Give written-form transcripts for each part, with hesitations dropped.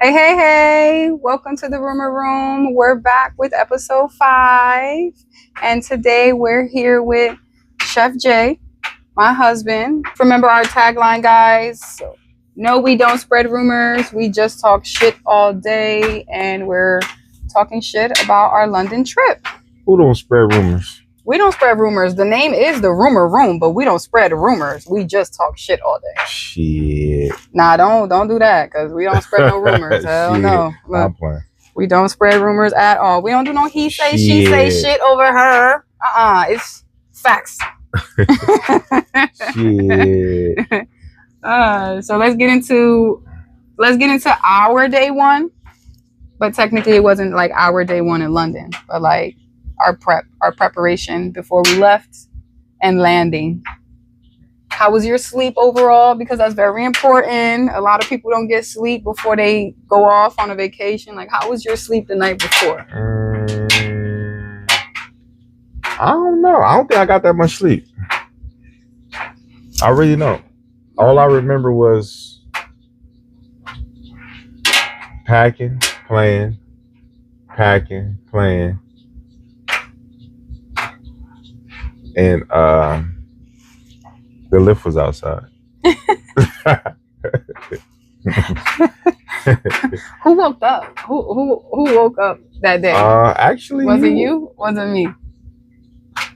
Hey, hey, hey, welcome to the Rumor Room. We're back with episode 5. And today we're here with Chef Jay, my husband. Remember our tagline, guys? No, we don't spread rumors. We just talk shit all day. And we're talking shit about our London trip. Who don't spread rumors? We don't spread rumors. The name is the Rumor Room, but we don't spread rumors. We just talk shit all day. Shit. Nah, don't do that, because we don't spread no rumors. Hell no. Look, I'm playing. we don't spread rumors at all. We don't do no he say, she say shit over her. It's facts. Shit. So let's get into our day one. But technically it wasn't like our day one in London, but like our preparation before we left and landing. How was your sleep overall? Because that's very important. A lot of people don't get sleep before they go off on a vacation. Like, how was your sleep the night before? I don't know. I don't think I got that much sleep. I really don't. All I remember was packing, playing, and the lift was outside. Who woke up? Who woke up that day? Actually, was it you? Was it me?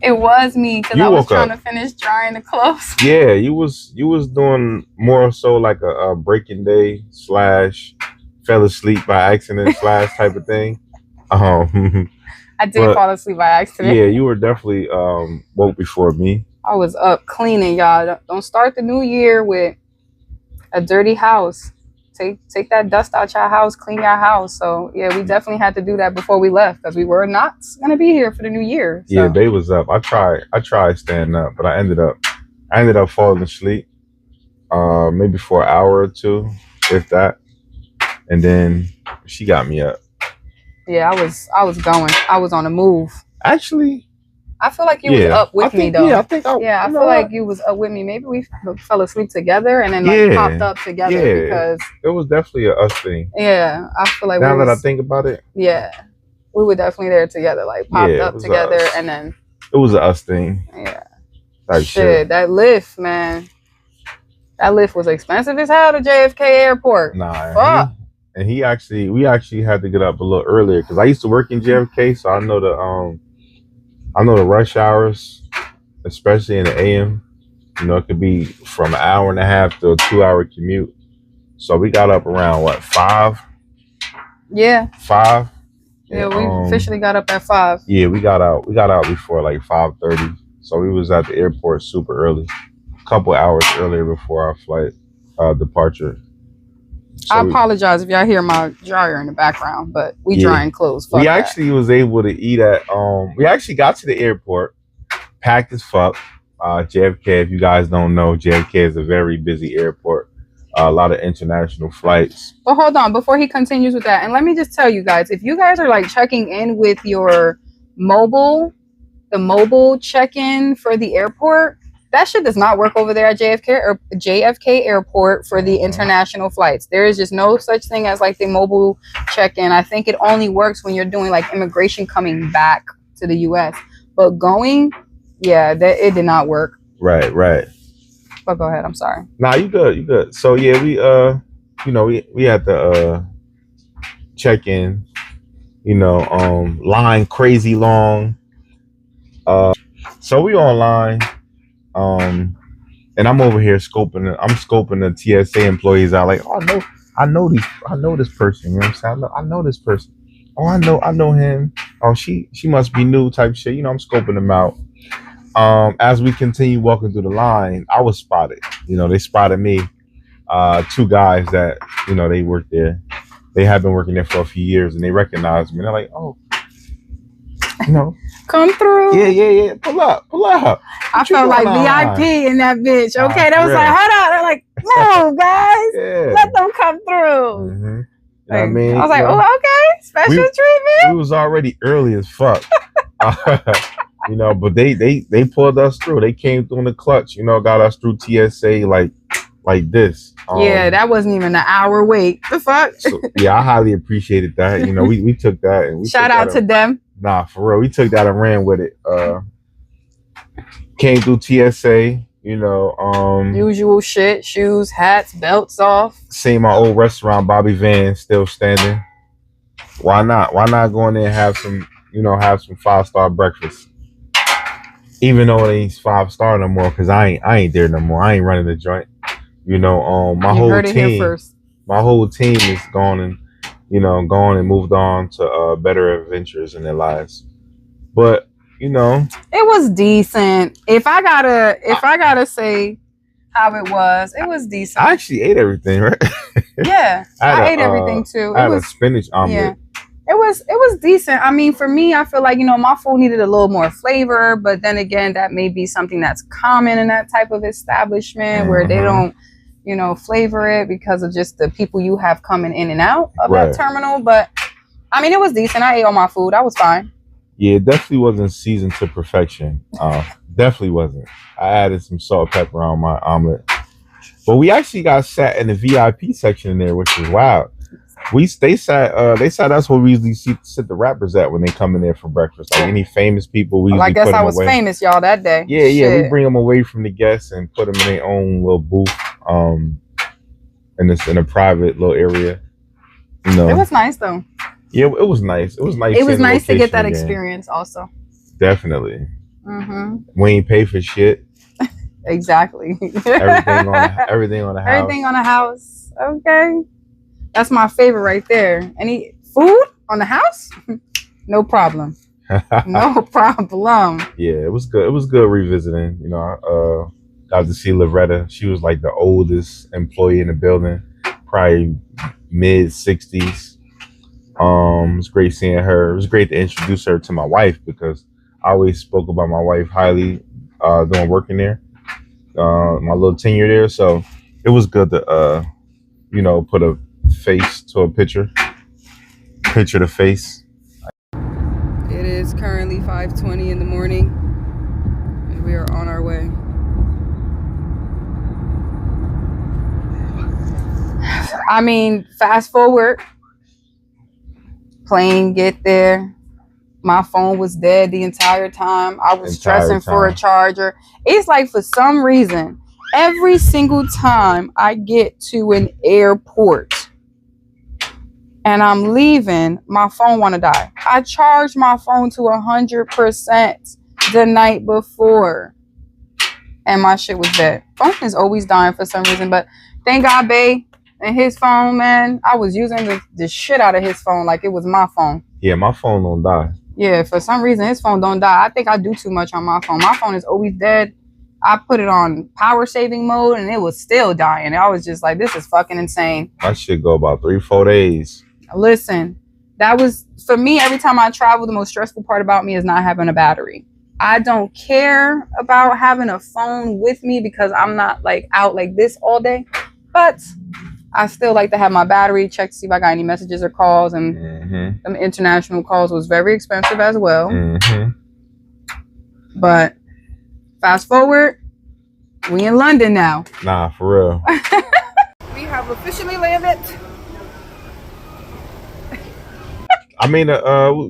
It was me, because I was trying to finish drying the clothes. Yeah, you was doing more so like a breaking day / fell asleep by accident / type of thing. I did fall asleep by accident. Yeah, you were definitely woke before me. I was up cleaning, y'all. Don't start the new year with a dirty house. Take that dust out your house, clean your house. So yeah, we definitely had to do that before we left, because we were not gonna be here for the new year. So. Yeah, they was up. I tried standing up, but I ended up falling asleep. Maybe for an hour or two, if that. And then she got me up. Yeah, I was going. I was on the move. Actually, I feel like you was up with me though. Yeah, I feel like you was up with me. Maybe we fell asleep together and then like popped up together, because it was definitely a us thing. Yeah, I feel like now that I think about it. Yeah, we were definitely there together, like popped up together, and then it was a us thing. Yeah. Like shit. That lift, man. That lift was expensive as hell to JFK Airport. Nah. We actually had to get up a little earlier, because I used to work in JFK, so I know the rush hours, especially in the AM. You know, it could be from an hour and a half to a 2-hour commute. So we got up around 5? Yeah. 5. Yeah, we officially got up at 5. Yeah, we got out before like 5:30. So we was at the airport super early, a couple hours earlier before our flight departure. So I apologize if y'all hear my dryer in the background, but we drying clothes. We actually was able to eat at we actually got to the airport, packed as fuck. JFK, if you guys don't know, JFK is a very busy airport. A lot of international flights. But hold on, before he continues with that, and let me just tell you guys, if you guys are like checking in with your mobile check-in for the airport, that shit does not work over there at JFK Airport for the international flights. There is just no such thing as like the mobile check-in. I think it only works when you're doing like immigration coming back to the U.S. But going, it did not work. Right. But go ahead. I'm sorry. Nah, you good. So yeah, we had to check in. Line crazy long. So we online. And I'm over here scoping the TSA employees out, like, oh no, I know this person, you know what I'm saying? I know this person. Oh, I know him. Oh, she must be new type shit. I'm scoping them out. As we continue walking through the line, I was spotted. They spotted me. 2 guys that, they work there. They have been working there for a few years, and they recognized me. They're like, oh, come through. Yeah. Pull up. I felt like VIP in that bitch. Okay, that was like, hold on. They're like, no, guys, let them come through. Mm-hmm. I was like, oh, okay, special treatment. We was already early as fuck. But they pulled us through. They came through in the clutch. Got us through TSA like like this. Yeah, that wasn't even an hour wait. The fuck? So, yeah, I highly appreciated that. You know, we took that and we Shout took out that to them. Nah, for real. We took that and ran with it. Came through TSA, you know, Usual shit, shoes, hats, belts off. seen my old restaurant, Bobby Van, still standing. Why not? Why not go in there and have some, you know, have some 5-star breakfast? Even though it ain't 5-star no more, cause I ain't there no more. I ain't running the joint. You know, my You whole heard it here team, first. my whole team is gone and, you know, gone and moved on to better adventures in their lives. But you know, It was decent. If I gotta say how it was decent. I actually ate everything, right? Yeah, I ate everything too. I It had was a spinach omelet. yeah. It was decent. I mean, for me, I feel like, you know, my food needed a little more flavor, but then again, that may be something that's common in that type of establishment where they don't, you know, flavor it because of just the people you have coming in and out of that terminal. But I mean, it was decent. I ate all my food. I was fine. Yeah, it definitely wasn't seasoned to perfection. Definitely wasn't. I added some salt and pepper on my omelet. But we actually got sat in the VIP section in there, which is wild. They sat that's where we usually sit the rappers at when they come in there for breakfast. Like any famous people, we Well, usually I guess put I them was away. famous, y'all, that day. Yeah, Shit. we bring them away from the guests and put them in their own little booth, in a private little area. You know, It was nice though. yeah, it was nice. It was nice. It was seeing the nice to get that location again. experience also. Definitely. Mm-hmm. We ain't pay for shit. Exactly. Everything on the house. Everything on the house. Okay. That's my favorite right there. Any food on the house? No problem. No problem. Yeah, it was good. It was good revisiting. You know, I got to see Loretta. She was like the oldest employee in the building, probably mid-60s. It was great seeing her. It was great to introduce her to my wife because I always spoke about my wife highly doing working there. My little tenure there, so it was good to you know, put a face to a picture to face. It is currently 5:20 in the morning and we are on our way. I mean, fast forward, plane get there. My phone was dead the entire time. I was stressing for a charger. It's like for some reason, every single time I get to an airport and I'm leaving, my phone want to die. I charged my phone to 100% the night before and my shit was dead. Phone is always dying for some reason, but thank God, babe, and his phone, man, I was using the shit out of his phone like it was my phone. Yeah, my phone don't die. Yeah, for some reason his phone don't die. I think I do too much on my phone. My phone is always dead. I put it on power saving mode and it was still dying. I was just like, this is fucking insane. My shit go about 3-4 days. Listen, that was, for me, every time I travel, the most stressful part about me is not having a battery. I don't care about having a phone with me because I'm not like out like this all day. But I still like to have my battery, check to see if I got any messages or calls. And them international calls was very expensive as well. But fast forward, we in London now. Nah, for real. We have officially landed. I mean,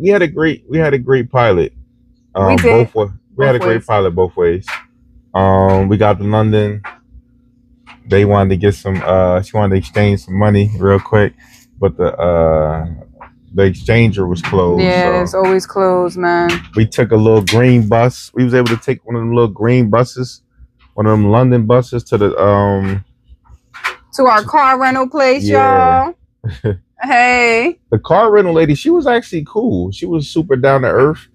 we had a great pilot. We did. We had a great pilot both ways. We got to London. They wanted to get some. She wanted to exchange some money real quick, but the exchanger was closed. Yeah, so it's always closed, man. we took a little green bus. We was able to take one of them little green buses, one of them London buses to the To our car rental place, Yeah. y'all. Hey. The car rental lady. She was actually cool. She was super down to earth.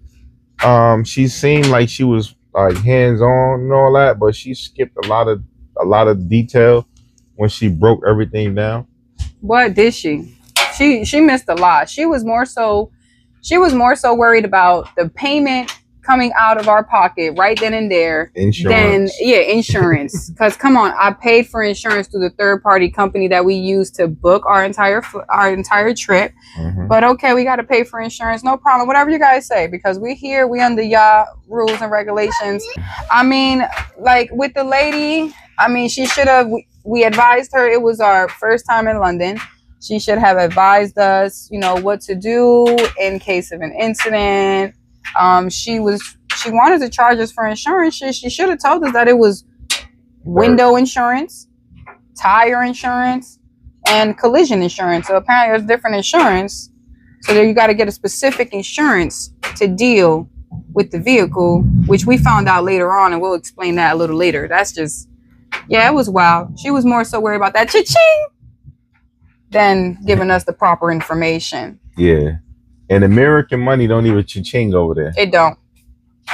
She seemed like she was like hands on and all that, but she skipped a lot of detail when she broke everything down. What did she? She missed a lot. She was more so worried about the payment coming out of our pocket right then and there. Insurance. Insurance. Because come on, I paid for insurance through the third party company that we use to book our entire trip. But okay, we got to pay for insurance. No problem. Whatever you guys say, because we under y'all rules and regulations. I mean, like with the lady, I mean, she should have. We advised her. It was our first time in London. She should have advised us, you know, what to do in case of an incident. She wanted to charge us for insurance. She should have told us that it was window insurance, tire insurance, and collision insurance. So apparently there's different insurance. So there you got to get a specific insurance to deal with the vehicle, which we found out later on, and we'll explain that a little later. That's just, yeah, it was wild. She was more so worried about that cha-ching than giving us the proper information. Yeah. And American money don't even cha-ching over there. It don't.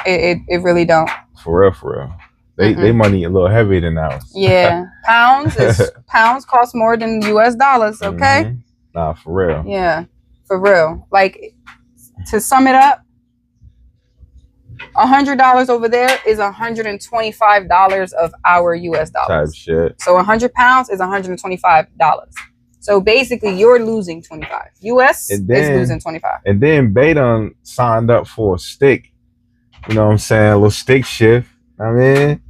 It really don't. For real. They money a little heavier than ours. Yeah. Pounds cost more than US dollars, okay? Nah, for real. Yeah. For real. Like, to sum it up, $100 over there is $125 of our US dollars. Type shit. So 100 pounds is $125. So basically, you're losing 25. US is losing 25. And then Bay done signed up for a stick. You know what I'm saying? A little stick shift. I mean,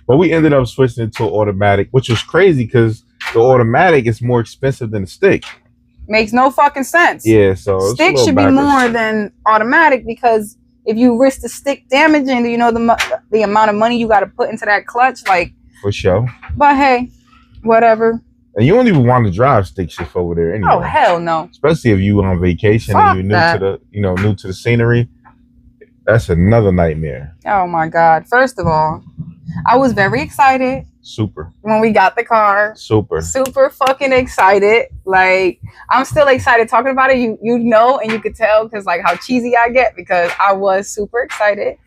but we ended up switching it to an automatic, which was crazy because the automatic is more expensive than the stick. Makes no fucking sense. Yeah, so stick should be more than automatic, because if you risk the stick damaging, you know, the amount of money you got to put into that clutch, like, for sure. But hey, whatever. And you don't even want to drive stick shift over there anyway. Oh hell no. Especially if you on vacation and you're new to the scenery. That's another nightmare. Oh my God. First of all, I was very excited. Super. When we got the car. Super fucking excited. Like, I'm still excited talking about it. You know, and you could tell because like how cheesy I get, because I was super excited.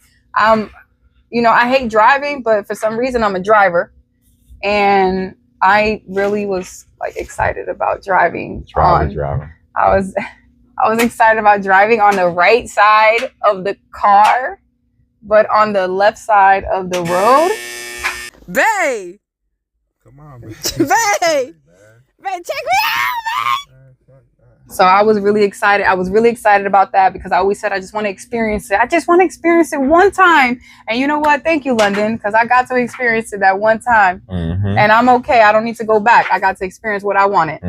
You know, I hate driving, but for some reason I'm a driver. And I really was like excited about driving. I was excited about driving on the right side of the car, but on the left side of the road. Bae! Come on, man. Bae, check me out, man! So I was really excited. I was really excited about that because I always said I just want to experience it. I just want to experience it one time. And you know what? Thank you, London, because I got to experience it that one time. And I'm okay. I don't need to go back. I got to experience what I wanted.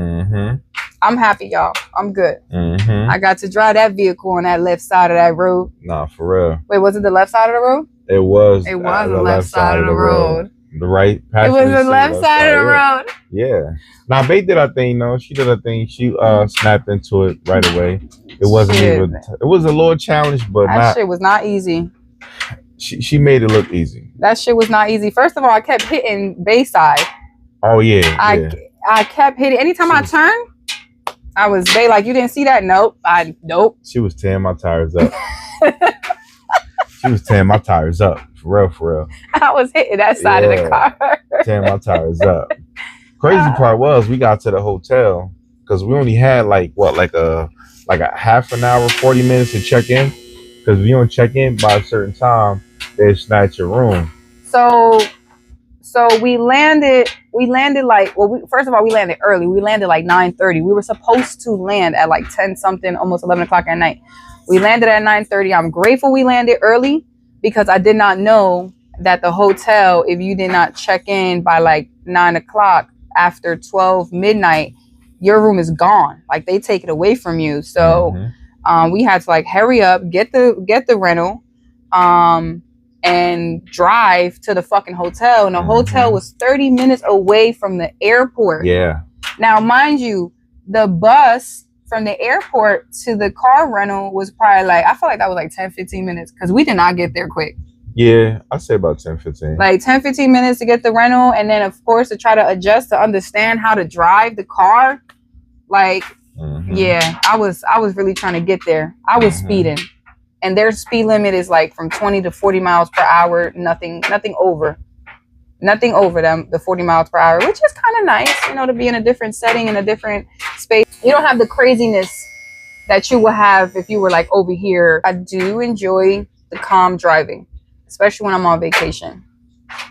I'm happy, y'all. I'm good. I got to drive that vehicle on that left side of that road. Nah, for real. Wait, was it the left side of the road? It was. It was the left side of the road. The right. It was the left side of the road. Yeah. Now, Bae did her thing, though. She did her thing. She snapped into it right away. It wasn't even. It was a little challenge, but that shit was not easy. She made it look easy. That shit was not easy. First of all, I kept hitting Bayside. Oh yeah. I kept hitting. Anytime I turned, I was like, you didn't see that? Nope. She was tearing my tires up. She was tearing my tires up. For real. I was hitting that side of the car. Tearing my tires up. Crazy part was we got to the hotel because we only had like a half an hour, 40 minutes to check in. Because if you don't check in by a certain time, they snatch your room. So we landed like, first of all, we landed early. We landed like 9:30. We were supposed to land at like 10 something, almost 11 o'clock at night. We landed at 9:30. I'm grateful we landed early because I did not know that the hotel, if you did not check in by like 9 o'clock after 12 midnight, your room is gone. Like they take it away from you. So we had to like hurry up, get the rental, and drive to the fucking hotel. And the hotel was 30 minutes away from the airport. Yeah. Now, mind you, the bus from the airport to the car rental was probably like, I feel like that was like 10-15 minutes because we did not get there quick. Yeah, I'd say about 10-15. Like 10-15 minutes to get the rental, and then of course to try to adjust to understand how to drive the car. Like, yeah, I was really trying to get there. I was speeding, and their speed limit is like from 20 to 40 miles per hour. Nothing over them, the 40 miles per hour, which is kind of nice, you know, to be in a different setting, in a different space. You don't have the craziness that you would have if you were like over here. I do enjoy the calm driving, especially when I'm on vacation,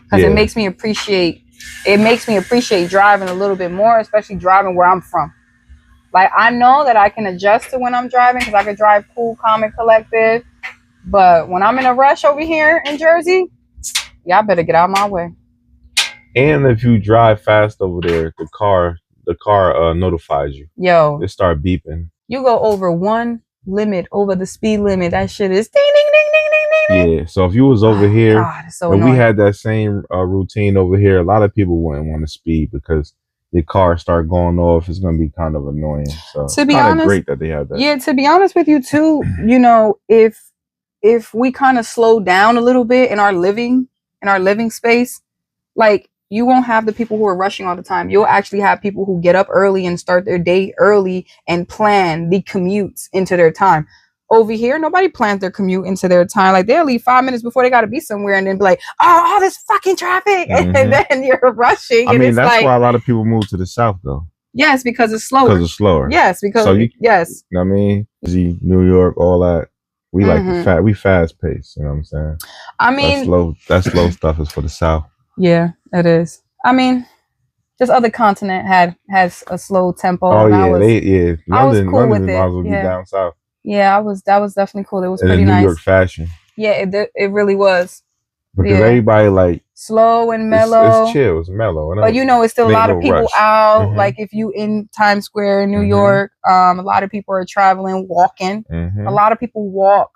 because it makes me appreciate driving a little bit more, especially driving where I'm from. Like, I know that I can adjust to when I'm driving because I can drive cool, calm, and collective. But when I'm in a rush over here in Jersey, Y'all better get out of my way. And if you drive fast over there, the car notifies you. Yo, It start beeping. you go over one limit, over the speed limit, that shit is ding ding ding ding ding ding. Yeah. So if you was over Oh, here, God, it's so and we annoying. had that same routine over here, a lot of people wouldn't want to speed because your car start going off. It's gonna be kind of annoying. So To be kind of honest, great that they have that. Yeah, to be honest with you too, you know, if we kind of slow down a little bit in our living space, like you won't have the people who are rushing all the time. You'll actually have people who get up early and start their day early and plan the commutes into their time. Over here, nobody plans their commute into their time. Like they'll leave 5 minutes before they got to be somewhere, and then be like, "Oh, all this fucking traffic," and then you're rushing. I and mean, it's that's like, why a lot of people move to the south though, yes, because it's slower. because it's slower. Yes, because So you yes. know what I mean, New York, all that. We like the we fast paced. You know what I'm saying? I mean, that slow stuff is for the south. Yeah, it is. I mean, this other continent has a slow tempo. Oh and yeah, I was London, cool with might it. as well be Yeah, down south. yeah, that was definitely cool. It was And pretty in New nice. York fashion, Yeah, it really was. because Yeah. everybody like Slow and mellow. It's chill, it's mellow. But you know, it's still a ain't lot no of people rush. out. Mhm. Like if you in Times Square in New Mhm. York, a lot of people are traveling, walking. Mhm. A lot of people walk.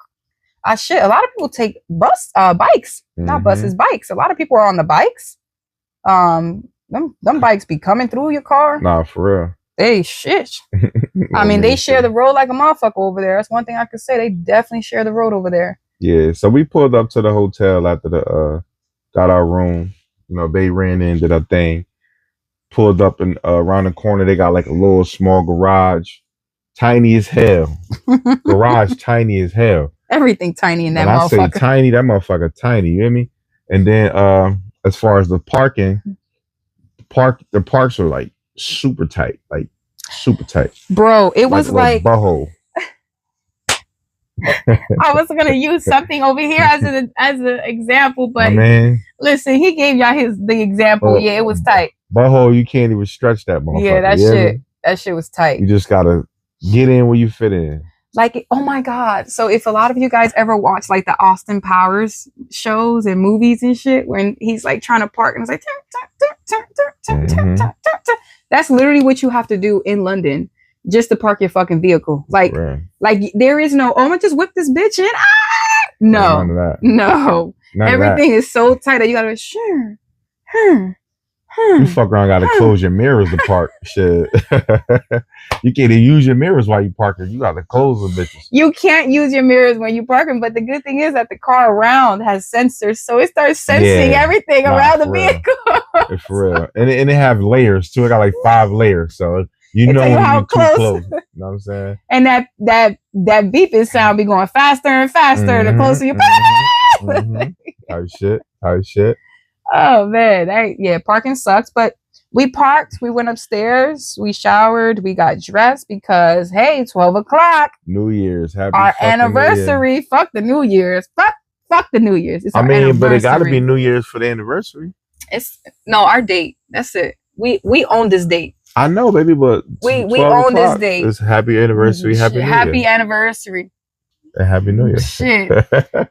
A lot of people take bikes, not buses, bikes. A lot of people are on the bikes. Them bikes be coming through your car. Nah, for real. They shit. I mean, they share the road like a motherfucker over there. That's one thing I could say. They definitely share the road over there. Yeah, so we pulled up to the hotel after the got our room. You know, they ran in, did our thing. Pulled up and around the corner, they got like a little small garage, tiny as hell. Garage tiny as hell. Everything tiny in that when motherfucker. I say tiny, that motherfucker tiny. You hear me? And then as far as the parking, the parks are like super tight, Bro, it was like butthole. I was gonna use something over here as an example, but man, listen, he gave y'all the example. Yeah, it was tight. Butthole, you can't even stretch that motherfucker. Yeah, that shit was tight. You just gotta get in where you fit in. Like, oh my God. So if a lot of you guys ever watch like the Austin Powers shows and movies and shit, when he's like trying to park and it's like, that's literally what you have to do in London just to park your fucking vehicle. Like there is no, oh, I'm gonna just whip this bitch in. Ah! No, none of that. No. None Everything is so tight that you gotta be sure. You fuck around, gotta close your mirrors to park. Shit. You can't even use your mirrors while you parking. You gotta close them bitches. You can't use your mirrors when you parking, but the good thing is that the car around has sensors, so it starts sensing everything around the vehicle. For real. And it have layers too. It got like 5 layers. So you know when you're too close. You know what I'm saying? And that beeping sound be going faster and faster the closer you Type shit. Oh man, parking sucks. But we parked, we went upstairs, we showered, we got dressed because hey, 12 o'clock. New Year's. Our anniversary. Fuck the New Year's. Fuck the New Year's. It's our anniversary. But it gotta be New Year's for the anniversary. It's our date. That's it. We own this date. I know, baby, but we own this date. It's happy anniversary, happy anniversary. And happy New Year. Shit.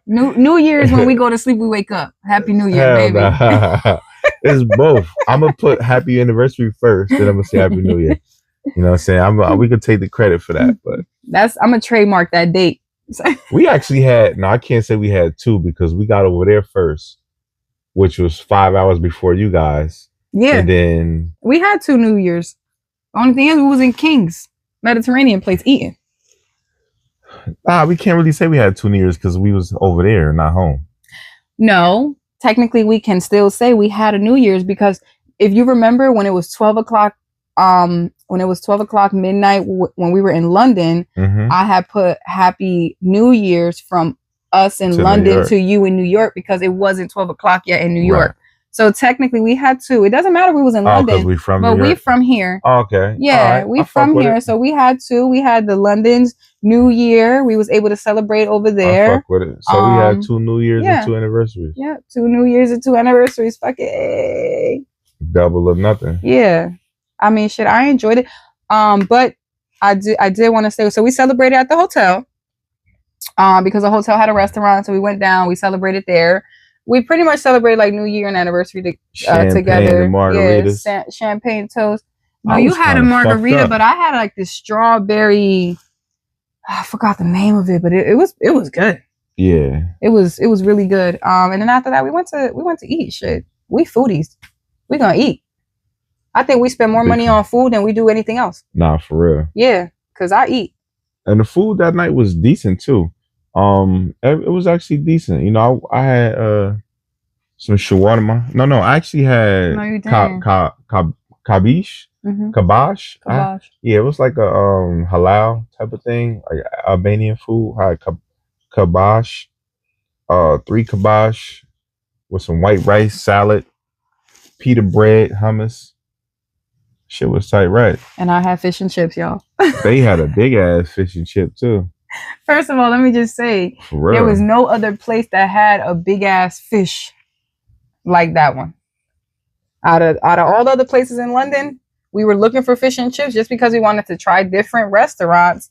New Year's when we go to sleep, we wake up. Happy New Year, baby. Nah. It's both. I'm gonna put happy anniversary first, then I'm gonna say happy New Year. You know what I'm saying? We could take the credit for that, but I'm gonna trademark that date. We actually had I can't say we had 2 because we got over there first, which was 5 hours before you guys. Yeah. And then we had 2 New Year's. The only thing is we was in King's Mediterranean place eating. We can't really say we had 2 New Year's because we was over there, not home. No, technically we can still say we had a New Year's because if you remember when it was 12 o'clock, midnight when we were in London, I had put Happy New Year's from us in London to you in New York because it wasn't 12 o'clock yet in New York. Right. So technically we had 2. It doesn't matter if we was in London, we from but we from here. Oh, okay. Yeah, right. We from here. So we had 2. We had the London's New Year. We was able to celebrate over there. I fuck with it. So we had 2 New Years and 2 anniversaries. Yeah, 2 New Years and 2 anniversaries. Fuck it. Double or nothing. Yeah. I mean, shit, I enjoyed it. But I did want to say, so we celebrated at the hotel. Because the hotel had a restaurant, so we went down, we celebrated there. We pretty much celebrate like New Year and anniversary Champagne together. and margaritas. Yeah, champagne toast. No, I you was had a kinda fucked margarita, up. but I had like this strawberry. I forgot the name of it, but it was good. Yeah. It was really good. And then after that, we went to eat. Shit, we foodies. We gonna eat. I think we spend more Big money time. on food than we do anything else. Nah, for real. Yeah, cause I eat. And the food that night was decent too. It was actually decent. You know, I had some shawarma. No, I actually had No, you didn't. kabish, Mm-hmm. kabash. Kabash. Yeah, it was like a halal type of thing, like Albanian food. I had kabash, 3 kabash with some white rice, salad, pita bread, hummus. Shit was tight, right? And I had fish and chips, y'all. They had a big ass fish and chip too. First of all, let me just say, For real. there was no other place that had a big ass fish like that one. Out of all the other places in London, we were looking for fish and chips just because we wanted to try different restaurants.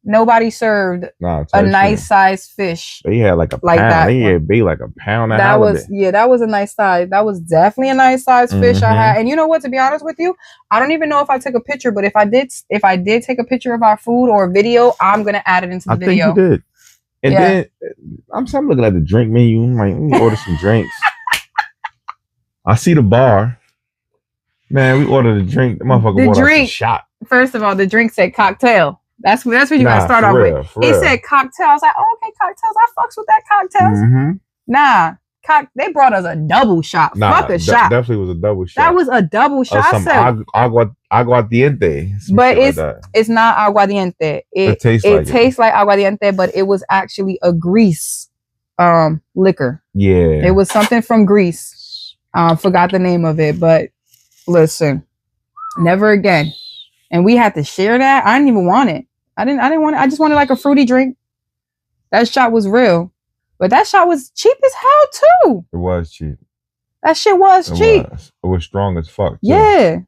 Nobody served a nice size fish. They had like a like pound. that They one. had big like a pound. That was a nice size. That was definitely a nice size fish I had. And you know what? To be honest with you, I don't even know if I took a picture, but if I did take a picture of our food or a video, I'm gonna add it into the video. I think you did. And then I'm looking at the drink menu. I'm like, let me order some drinks. I see the bar. Man, we ordered a drink. The motherfucker ordered a shot. First of all, the drink said cocktail. That's what you gotta start off with. It said cocktail. I was like, oh, okay, cocktails. I fucks with that cocktails. Mm-hmm. Nah, they brought us a double shot. Fuck a shot. Definitely was a double shot. That was a double shot. Some aguardiente. But it's not aguardiente. It tastes like aguardiente, but it was actually a Greece liquor. Yeah. It was something from Greece. Forgot the name of it, but listen, never again. And we had to share that. I didn't even want it. I didn't want it. I just wanted like a fruity drink. That shot was real. But that shot was cheap as hell too. It was cheap. That shit was cheap. It was strong as fuck too. Yeah.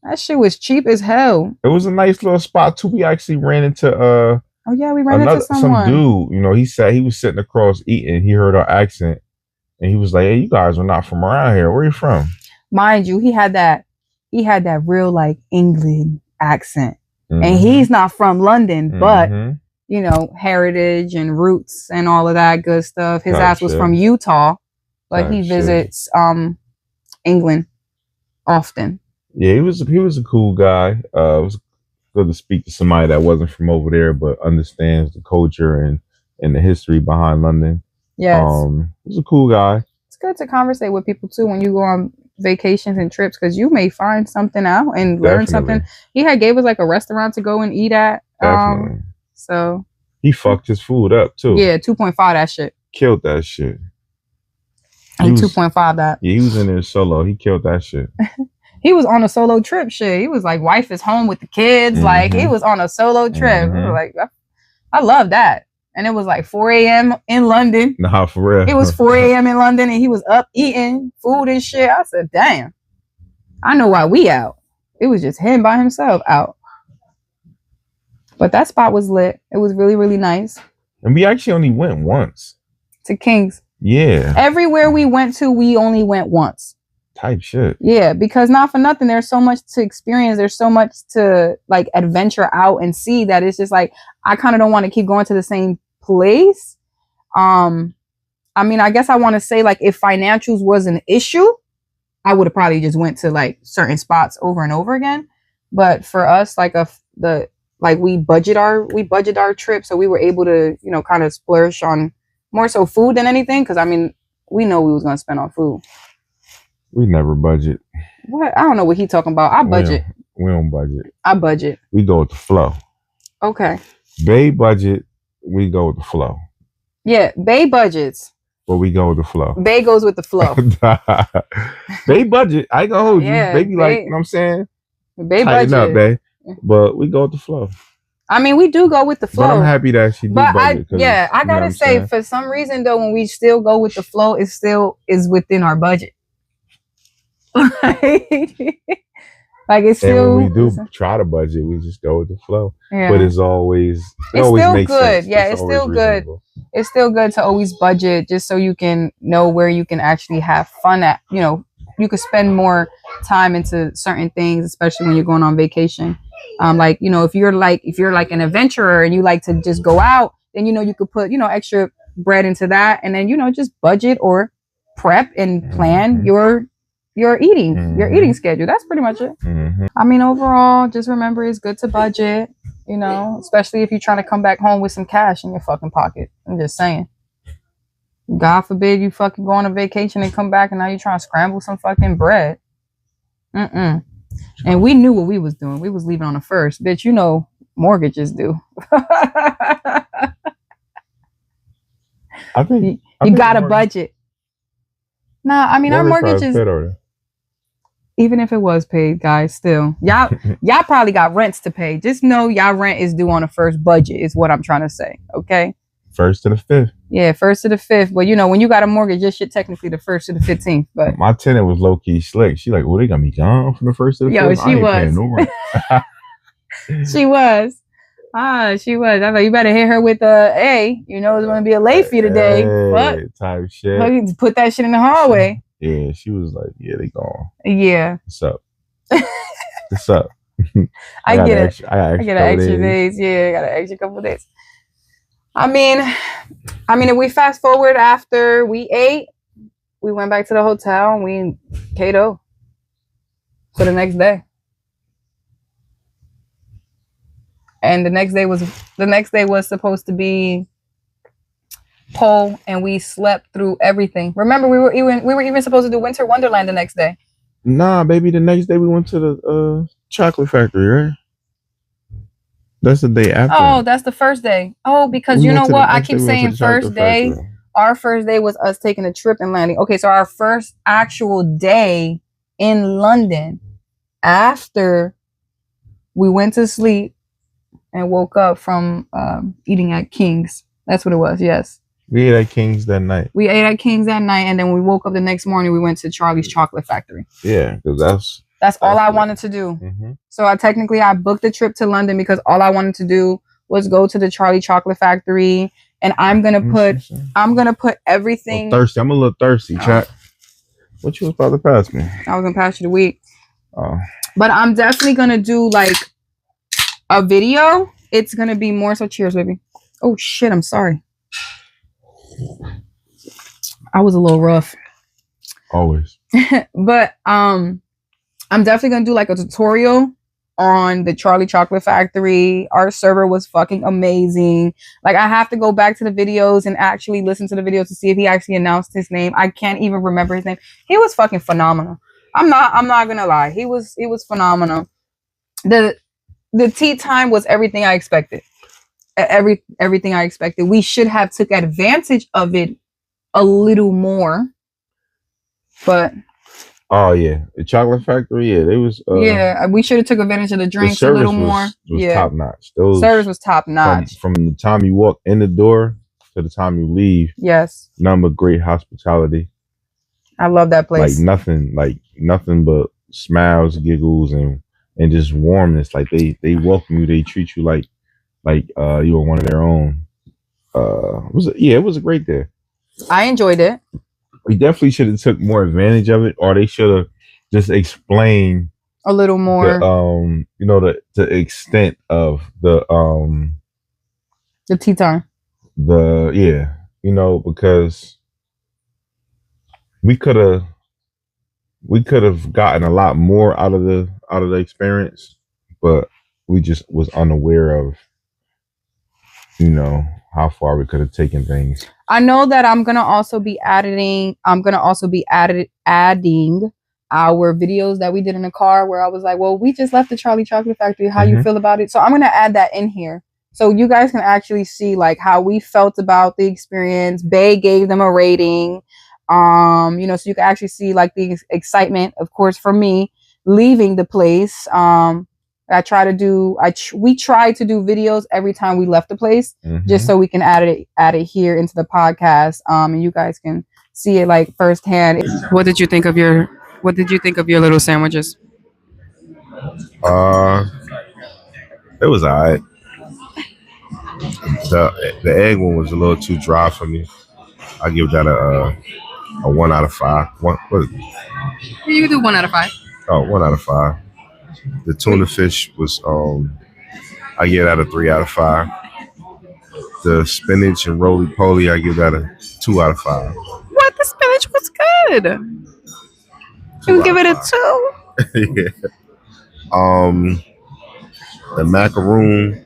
That shit was cheap as hell. It was a nice little spot too. We actually ran into oh yeah, we ran into someone. Some dude, you know, he was sitting across eating. He heard our accent and he was like, hey, you guys are not from around here. Where are you from? Mind you, he had that real like England accent. Mm-hmm. And he's not from London, but you know, heritage and roots and all of that good stuff. His ass was from Utah, but he visits England often. Yeah, he was a cool guy. It was good to speak to somebody that wasn't from over there but understands the culture and the history behind London. Yes. He was a cool guy. It's good to conversate with people too when you go on vacations and trips, because you may find something out and learn something. He had gave us like a restaurant to go and eat at. Definitely. So he fucked his food up too. Yeah, 2.5 that shit. Killed that shit. He 2.5 that. Yeah, he was in there solo. He killed that shit. He was on a solo trip shit. He was like, wife is home with the kids. Mm-hmm. Like, he was on a solo trip. Mm-hmm. Like, I love that. And it was like 4 a.m. in London. Nah, for real. It was 4 a.m. in London and he was up eating food and shit. I said, damn. I know why we out. It was just him by himself out. But that spot was lit. It was really, really nice. And we actually only went once. To King's. Yeah. Everywhere we went to, we only went once. Type shit. Yeah, because not for nothing, there's so much to experience. There's so much to like adventure out and see that it's just like, I kind of don't want to keep going to the same place. I mean, I guess I want to say like if financials was an issue, I would have probably just went to like certain spots over and over again. But for us, like we budget our trip, so we were able to, you know, kind of splurge on more so food than anything. Because I mean, we know we was gonna spend on food. We never budget. What? I don't know what he talking about. I budget. We don't budget. I budget. We go with the flow. Okay. Bay budget. We go with the flow. Yeah, Bay budgets. But we go with the flow. Bay goes with the flow. Bay budget. I ain't gonna hold you. Baby, like, you know what I'm saying? Bay tighten budget. Up, Bay. But we go with the flow. I mean, we do go with the flow. But I'm happy that she did budget. I gotta say, for some reason though, when we still go with the flow, it still is within our budget. Like Like it's And still, when we do try to budget, we just go with the flow. yeah. But it's always It's always still makes good. sense. Yeah, it's always still good. reasonable. It's still good to always budget just so you can know where you can actually have fun at. You know, you could spend more time into certain things, especially when you're going on vacation. Like, you know, if you're like an adventurer and you like to just go out, then you know you could put, you know, extra bread into that, and then, you know, just budget or prep and plan your eating schedule. That's pretty much it. I mean, overall, just remember it's good to budget, you know, especially if you're trying to come back home with some cash in your fucking pocket. I'm just saying. God forbid you fucking go on a vacation and come back and now you're trying to scramble some fucking bread. And we knew what we was doing. We was leaving on the first. Bitch, you know mortgages do. I think you got a budget. Nah, I mean, our mortgages, even if it was paid, guys, still, y'all probably got rents to pay. Just know y'all rent is due on the first budget is what I'm trying to say. Okay. 1st to the 5th. Yeah, 1st to the 5th. But you know, when you got a mortgage, your shit technically the 1st to the 15th. But my tenant was low key slick. She like, well, they got me gone from the 1st to the 5th. Yo, she was. No rent. She was. She was. I was like, you better hit her with a, hey, you know it's gonna be a late fee today. What type shit. Put that shit in the hallway. Yeah, she was like, yeah, they gone. Yeah. What's up? What's up? I get it. I get an extra days. Yeah, I got an extra couple days. I mean, if we fast forward after we ate, we went back to the hotel and we Kato for the next day. And the next day was supposed to be pole, and we slept through everything. Remember, we were even supposed to do Winter Wonderland the next day. Nah, baby, the next day we went to the chocolate factory, right? That's the day after. Oh, that's the first day. Oh, because you know what? I keep saying first day. Our first day was us taking a trip and landing. Okay, so our first actual day in London after we went to sleep and woke up from eating at King's. That's what it was, yes. We ate at King's that night. We ate at King's that night, and then when we woke up the next morning, we went to Charlie's Chocolate Factory. Yeah, because that's all I wanted to do. So I booked the trip to London because all I wanted to do was go to the Charlie Chocolate Factory, and I'm gonna put everything. I'm a little thirsty, chat. What you was about to pass me? I was gonna pass you the wheat. Oh. But I'm definitely gonna do like a video. It's gonna be more so. Cheers, baby. Oh shit! I'm sorry. I was a little rough. Always. But I'm definitely gonna do like a tutorial on the Charlie Chocolate Factory. Our server was fucking amazing. Like, I have to go back to the videos and actually listen to the videos to see if he actually announced his name. I can't even remember his name. He was fucking phenomenal. I'm not gonna lie. He was phenomenal. The tea time was everything I expected. Everything I expected. We should have took advantage of it a little more. But oh yeah, the chocolate factory. Yeah, they was. Yeah, we should have took advantage of the drinks a little more. Was top notch. Service was top notch. From the time you walk in the door to the time you leave. Yes. None but great hospitality. I love that place. Like nothing but smiles, giggles, and just warmness. Like they welcome you. They treat you like you were one of their own. It was a great day. I enjoyed it. We definitely should have took more advantage of it, or they should have just explained a little more. The extent of the tea time. Because we could have gotten a lot more out of the experience, but we just was unaware of how far we could have taken things. I know that I'm gonna also be adding our videos that we did in the car, where I was like, well, we just left the Charlie Chocolate Factory. How you feel about it? So I'm gonna add that in here, so you guys can actually see like how we felt about the experience. Bay gave them a rating, so you can actually see like the excitement, of course, for me leaving the place. We try to do videos every time we left the place, just so we can add it here into the podcast, and you guys can see it like firsthand. What did you think of your little sandwiches? Uh, it was alright. The egg one was a little too dry for me. I give that a 1 out of 5. What? You can do 1 out of 5. Oh, 1 out of 5. The tuna fish was I give that a 3 out of 5. The spinach and roly poly, I give that a 2 out of 5. What? The spinach was good. You Two give out it of a 2. five. Yeah. The macaroon.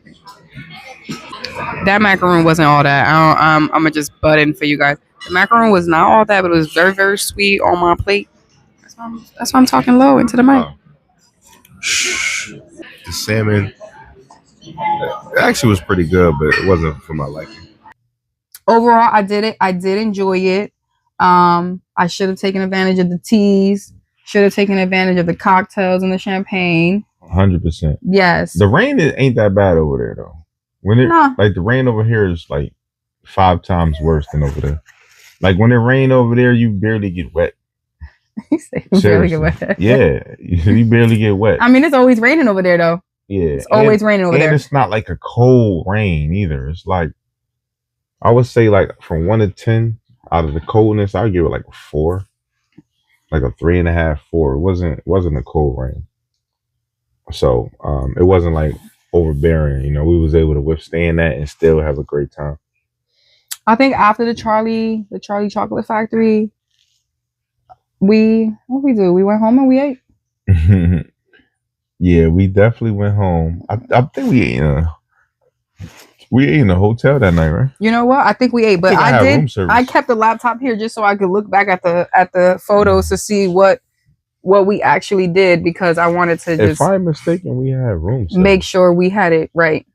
That macaroon wasn't all that. I'm gonna just butt in for you guys. The macaroon was not all that, but it was very, very sweet on my plate. That's why I'm talking low into the mic. The salmon. It actually was pretty good, but it wasn't for my liking. Overall, I did it. I did enjoy it. I should have taken advantage of the teas. Should have taken advantage of the cocktails and the champagne. 100%. Yes. The rain ain't that bad over there though. When it like the rain over here is like 5 times worse than over there. Like when it rain over there, you barely get wet. You say you barely get wet. Yeah, you barely get wet. I mean, it's always raining over there though. Yeah, it's always raining over there. And it's not like a cold rain either. It's like I would say like from 1 to 10 out of the coldness, I'd give it like a 4, like a 3.5, 4. It wasn't a cold rain. So it wasn't like overbearing. You know, we was able to withstand that and still have a great time. I think after the Charlie Chocolate Factory, we went home and we ate. Yeah, we definitely went home. I think we ate in a hotel that night, right? You know what? I think we ate, but I kept the laptop here just so I could look back at the photos to see what we actually did, because I wanted to just, if I'm mistaken, we had room service. Make sure we had it right.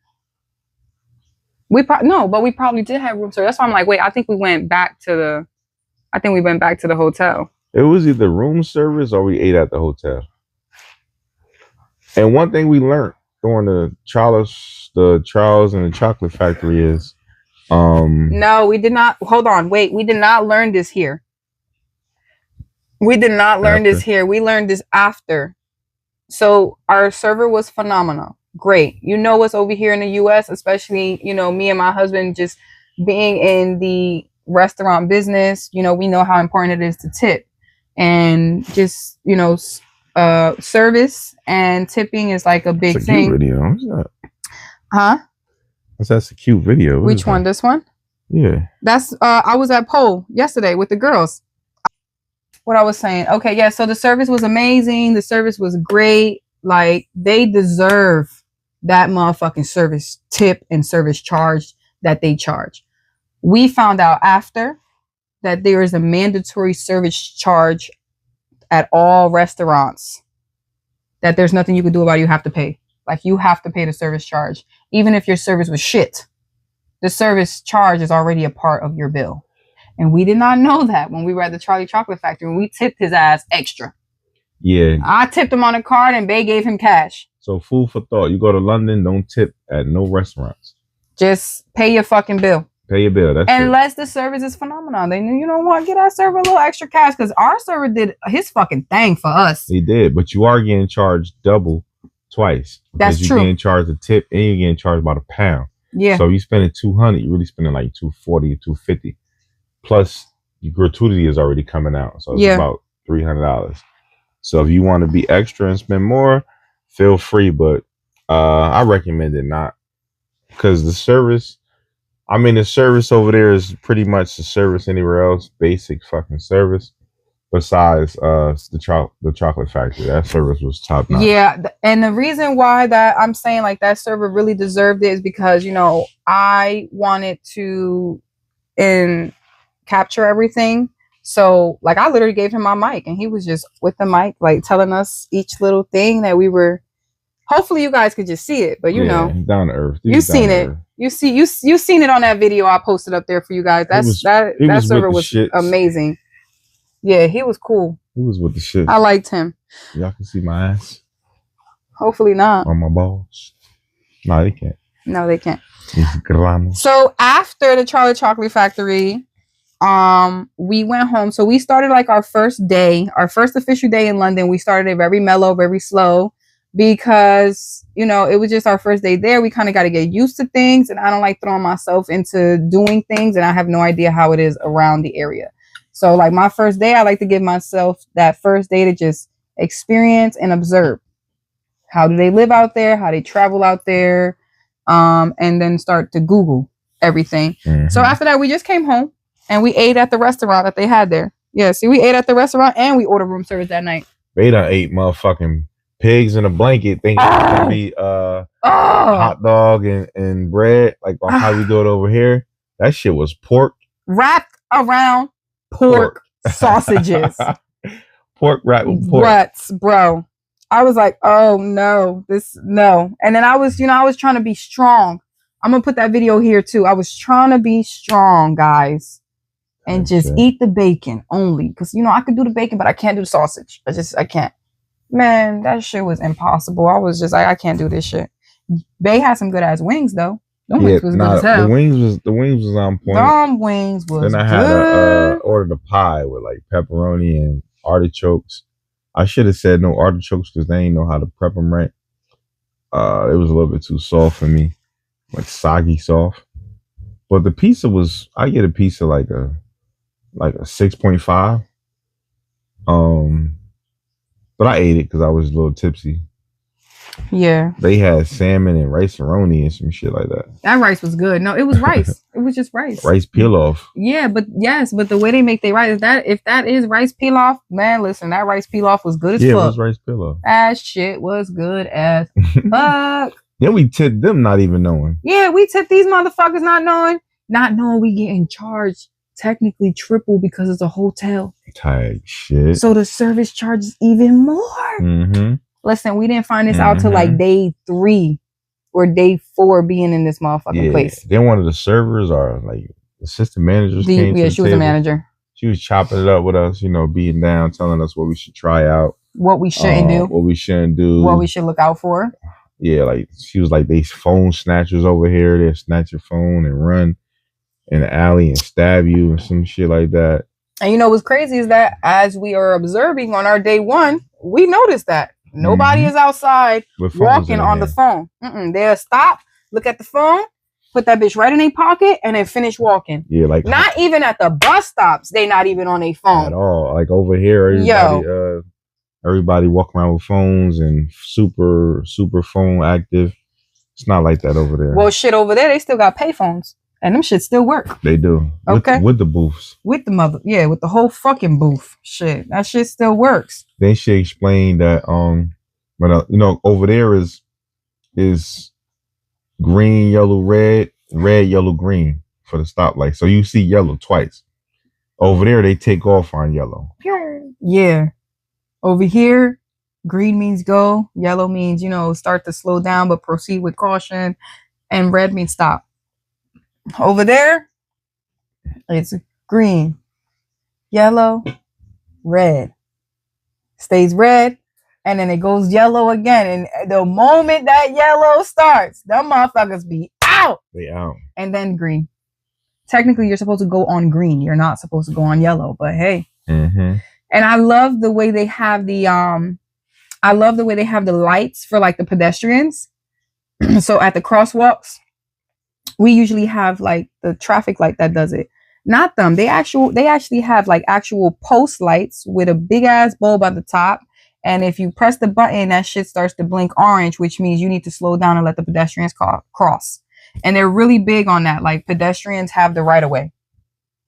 But we probably did have room service. That's why I'm like, wait, I think we went back to the hotel. It was either room service or we ate at the hotel. And one thing we learned during the Charles and the Chocolate Factory is no, we did not. Hold on, wait, we did not learn this here. We did not learn this here. We learned this after. So our server was phenomenal. Great. You know what's over here in the US, especially, you know, me and my husband just being in the restaurant business, you know, we know how important it is to tip. And just, you know, service and tipping is like a big it's a thing. Cute video. What's that? Huh? That's a cute video. Which one? This one? Yeah. That's I was at Pole yesterday with the girls. What I was saying. Okay, yeah, so the service was amazing. The service was great. Like, they deserve that motherfucking service tip and service charge that they charge. We found out after that there is a mandatory service charge at all restaurants, that there's nothing you can do about it. You have to pay. Like, you have to pay the service charge. Even if your service was shit, the service charge is already a part of your bill. And we did not know that when we were at the Charlie Chocolate Factory, and we tipped his ass extra. Yeah. I tipped him on a card and they gave him cash. So food for thought. You go to London, don't tip at no restaurants. Just pay your fucking bill. Pay your bill. That's unless the service is phenomenal. They knew, you know what, get our server a little extra cash, because our server did his fucking thing for us. He did, but you are getting charged double twice. That's true. You're getting charged a tip and you're getting charged about £1. Yeah. So you spending $200, you're really spending like $240 or $250. Plus, your gratuity is already coming out, so it's about $300. So if you want to be extra and spend more, feel free. But I recommend it not, because the service over there is pretty much the service anywhere else. Basic fucking service. Besides the Chocolate Factory, that service was top notch. Yeah, and the reason why that I'm saying like that server really deserved it is because, you know, I wanted to capture everything. So like I literally gave him my mic and he was just with the mic, like telling us each little thing that we were. Hopefully you guys could just see it, but you know, down to earth. You've seen it. You seen it on that video I posted up there for you guys. That server was amazing. Yeah, he was cool. He was with the shit. I liked him. Y'all can see my ass. Hopefully not. On my balls. No, they can't. No, they can't. So after the Charlie Chocolate Factory, we went home. So we started like our first official day in London. We started it very mellow, very slow. because you know it was just our first day there. We kind of got to get used to things, and I don't like throwing myself into doing things, and I have no idea how it is around the area. So like my first day, I like to give myself that first day to just experience and observe. How do they live out there? How they travel out there? And then start to Google everything. So after that, we just came home and we ate at the restaurant that they had there. Yeah, see, we ate at the restaurant and we ordered room service that night. They done ate motherfucking pigs in a blanket thinking it's gonna be hot dog and bread like how we do it over here. That shit was pork wrapped around pork sausages. Pork wrapped with pork. Guts, bro. I was like, oh no, no. And then I was trying to be strong. I'm gonna put that video here too. I was trying to be strong, guys, and just eat the bacon only. Because I could do the bacon, but I can't do the sausage. I can't. Man, that shit was impossible. I was just like, I can't do this shit. They had some good ass wings though. Wings was good as hell. The wings was on point. Them wings was Then I had ordered a pie with like pepperoni and artichokes. I should have said no artichokes because they ain't know how to prep them right. It was a little bit too soft for me, like soggy soft. But the pizza I get a pizza like a 6.5. But I ate it because I was a little tipsy. Yeah. They had salmon and rice-a-roni and some shit like that. That rice was good. No, it was rice. It was just rice. Rice pilaf. Yeah, but the way they make their rice, if that is rice pilaf, man, listen, that rice pilaf was good as fuck. Yeah, it was rice pilaf. That shit was good as fuck. Then we tipped them not even knowing. Yeah, we tipped these motherfuckers not knowing we getting charged technically triple because it's a hotel. Type shit. So the service charges even more. Mm-hmm. Listen, we didn't find this out till like day 3 or day 4 being in this motherfucking place. Then one of the servers or like assistant managers came to the she was table. a manager. She was chopping it up with us, beating down, telling us what we should try out. What we shouldn't do. What we shouldn't do. What we should look out for. Yeah, like she was like, they phone snatchers over here. They'll snatch your phone and run in the alley and stab you and some shit like that. And what's crazy is that as we are observing on our day 1, we noticed that. Nobody is outside walking on the phone. They'll stop, look at the phone, put that bitch right in their pocket, and then finish walking. Yeah, like not even at the bus stops. They not even on their phone at all. Like over here, everybody walking around with phones and super phone active. It's not like that over there. Well, shit, over there they still got pay phones, and them shit still work. They do. Okay, with the booths. With the with the whole fucking booth. Shit, that shit still works. Then she explained that when over there is green, yellow, red, yellow, green for the stoplight. So you see yellow twice. Over there they take off on yellow. Yeah. Over here, green means go, yellow means start to slow down but proceed with caution, and red means stop. Over there, it's green, yellow, red. Stays red, and then it goes yellow again. And the moment that yellow starts, them motherfuckers be out. They out. And then green. Technically, you're supposed to go on green. You're not supposed to go on yellow, but hey. Mm-hmm. And I love the way they have the lights for like the pedestrians. So at the crosswalks, we usually have like the traffic light that does it. Not them. They actually have like actual post lights with a big ass bulb at the top. And if you press the button, that shit starts to blink orange, which means you need to slow down and let the pedestrians cross. And they're really big on that. Like pedestrians have the right of way.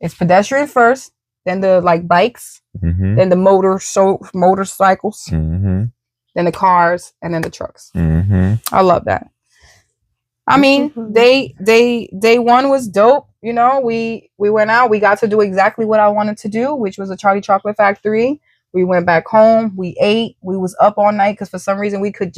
It's pedestrian first, then the like bikes, then the motorcycles, then the cars, and then the trucks. I love that. I mean, day 1 was dope. We went out. We got to do exactly what I wanted to do, which was a Charlie Chocolate Factory. We went back home. We ate. We was up all night because for some reason we could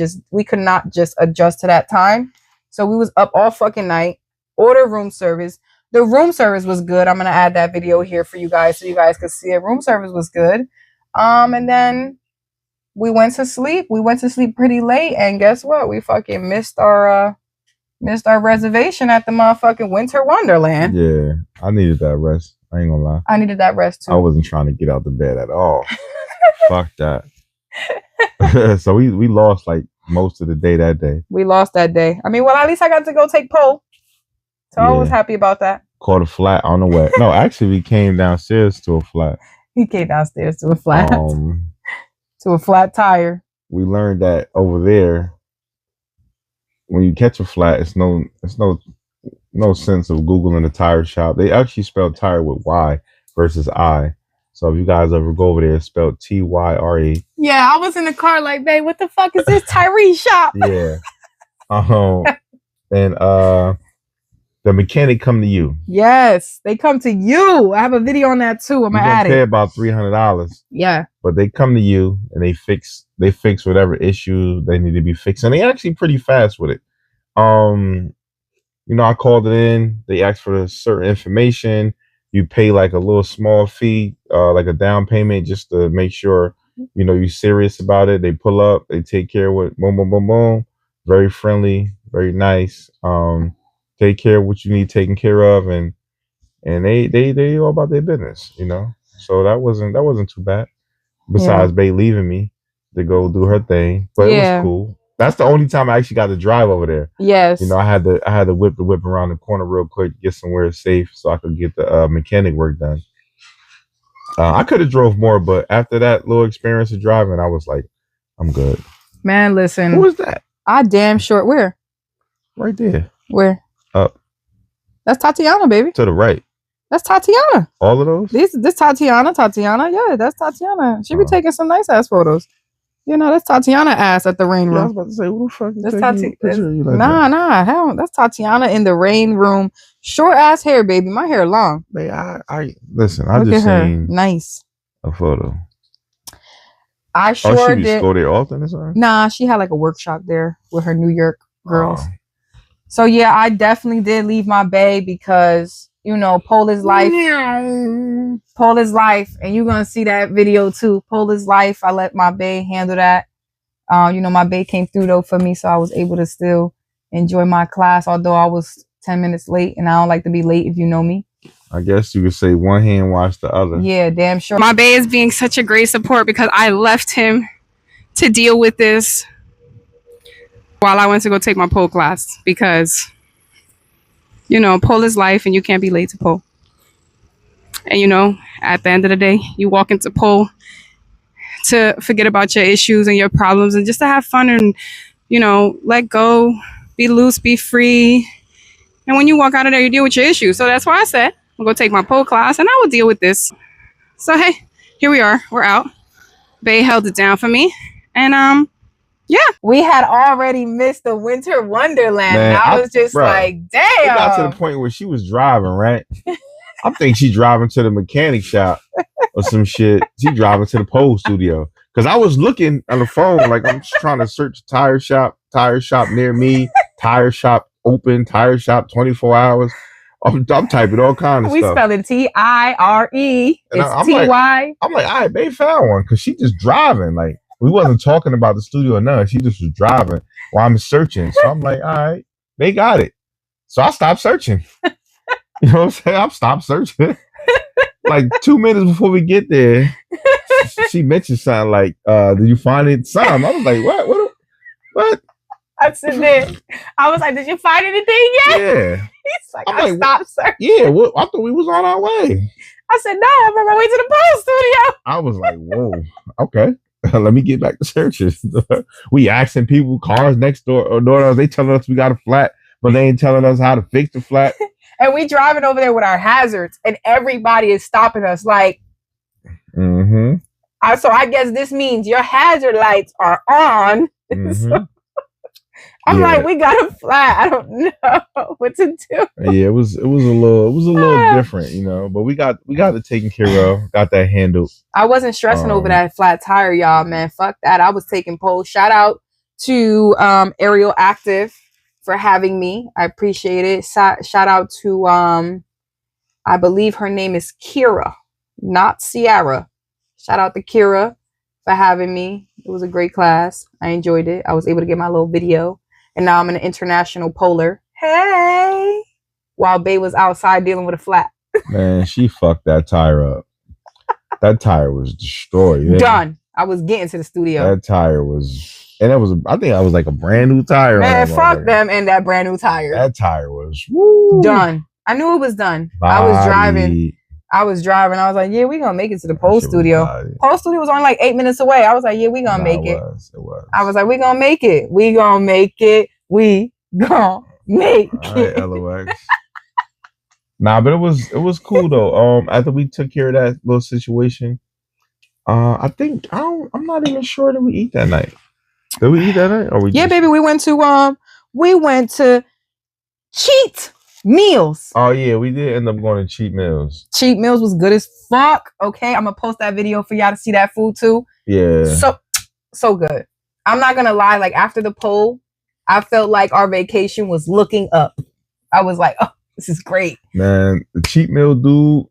not just adjust to that time. So we was up all fucking night. Order room service. The room service was good. I'm gonna add that video here for you guys so you guys can see it. Room service was good. And then we went to sleep. We went to sleep pretty late, and guess what? We fucking missed our reservation at the motherfucking Winter Wonderland. Yeah, I needed that rest. I ain't gonna lie. I needed that rest too. I wasn't trying to get out the bed at all. Fuck that. So we lost like most of the day that day. We lost that day. I mean, well, at least I got to go take pole. So I was Yeah. happy about that. Caught a flat on the way. No, actually, we came downstairs to a flat. He came downstairs to a flat Um, to a flat tire. we learned that over there, when you catch a flat, it's no sense of Googling a tire shop. They actually spell tire with Y versus I. So if you guys ever go over there, it's spelled Tyre. Yeah, I was in the car like, babe, what the fuck is this Tyree shop? Yeah. And the mechanic come to you. Yes, they come to you. I have a video on that too. I'm You're gonna add gonna pay it. about $300. Yeah. But they come to you and they fix whatever issue they need to be fixed. And they actually pretty fast with it. You know, I called it in, they asked for a certain information. You pay like a little small fee, like a down payment, just to make sure, you know, you're serious about it. They pull up, they take care of it, boom, boom, boom, boom. Very friendly, very nice. Take care of what you need taken care of, and they all about their business, you know. So that wasn't too bad. Besides Bay leaving me to go do her thing, but it was cool. That's the only time I actually got to drive over there. Yes. You know, I had to whip around the corner real quick, get somewhere safe so I could get the mechanic work done. I could have drove more, but after that little experience of driving, I was like, I'm good. Man, listen. Who was that? I damn sure. Where? Right there. Where? Up. That's Tatiana, baby. To the right. That's Tatiana. All of those? This Tatiana. Yeah, that's Tatiana. She be taking some nice ass photos. You know, that's Tatiana ass at the rain room. I was about to say, who the fuck is That's taking a picture of you like nah, that? nah, hell, that's Tatiana in the rain room. Short ass hair, baby. My hair long. Hey, listen, I Look just at her. seen Nice. a photo. I sure Oh, she did. go there often or something? Nah, she had like a workshop there with her New York girls. Oh. So yeah, I definitely did leave my bae because, you know, Pole is life. Pole is life. And you're going to see that video too. Pole is life. I let my bae handle that. You know, my bae came through though for me, so I was able to still enjoy my class, although I was 10 minutes late, and I don't like to be late if you know me. I guess you could say one hand wash the other. Yeah, damn sure. My bae is being such a great support because I left him to deal with this while I went to go take my pole class because, you know, pole is life and you can't be late to pole. And, you know, at the end of the day, you walk into pole to forget about your issues and your problems and just to have fun and, you know, let go, be loose, be free. And when you walk out of there, you deal with your issues. So that's why I said, I'm going to take my pole class and I will deal with this. So, hey, here we are. We're out. Bae held it down for me. And, yeah. We had already missed the Winter Wonderland. Man, and I was just like, damn. It got to the point where she was driving, right? I think she driving to the mechanic shop or some shit. She driving to the pole studio. Because I was looking on the phone, like I'm just trying to search tire shop near me, tire shop open, tire shop 24 hours. I'm typing all kinds of we stuff. spell it Tire. And It's Ty. I'm like, all right, they found one because she just driving. Like, we wasn't talking about the studio or none. She just was driving while I'm searching. So I'm like, all right, they got it. So I stopped searching. You know what I'm saying? I stopped searching. Like 2 minutes before we get there, she mentioned something like, did you find it? Something. I was like, what? I said that. I was like, did you find anything yet? Yeah. He's like, I'm I like, stopped searching. Yeah, I thought we was on our way. I said, no, I'm on my way to the pole studio. I was like, whoa, okay. Let me get back to searching. We asking people, cars next door or door to us, they telling us we got a flat, but they ain't telling us how to fix the flat. And we driving over there with our hazards, and everybody is stopping us. Like, Mm-hmm. So I guess this means your hazard lights are on. Mm-hmm. So I'm like, we got a flat. I don't know what to do. Yeah, it was a little different, you know, but we got it taken care of, got that handled. I wasn't stressing over that flat tire, y'all, man. Fuck that. I was taking polls. Shout out to Aerial Active for having me. I appreciate it. Shout out to I believe her name is Kira, not Ciara. Shout out to Kira for having me. It was a great class. I enjoyed it. I was able to get my little video. And now I'm an international polar. Hey! While Bae was outside dealing with a flat. Man, she fucked that tire up. That tire was destroyed. Done. I was getting to the studio. That tire was And I think I was like a brand new tire. Man, on that fuck motherfucker. them and that brand new tire. That tire was woo, Done. I knew it was done. I was driving. I was like, yeah, we gonna make it to the pole studio. Pole studio was only like 8 minutes away. I was like, yeah, we gonna make it. It was. I was like, we gonna make it. We gonna make it. We gonna make it. LOX. Nah, but it was cool though. After we took care of that little situation, I think I'm not even sure that we eat that night. Did we eat that night? Or baby, we went to Cheat Meals. Oh yeah, we did end up going to Cheat Meals. Cheat Meals was good as fuck. Okay, I'm gonna post that video for y'all to see that food too. Yeah. So good. I'm not gonna lie, like after the poll, I felt like our vacation was looking up. I was like, oh, this is great. Man, the Cheat Meal dude,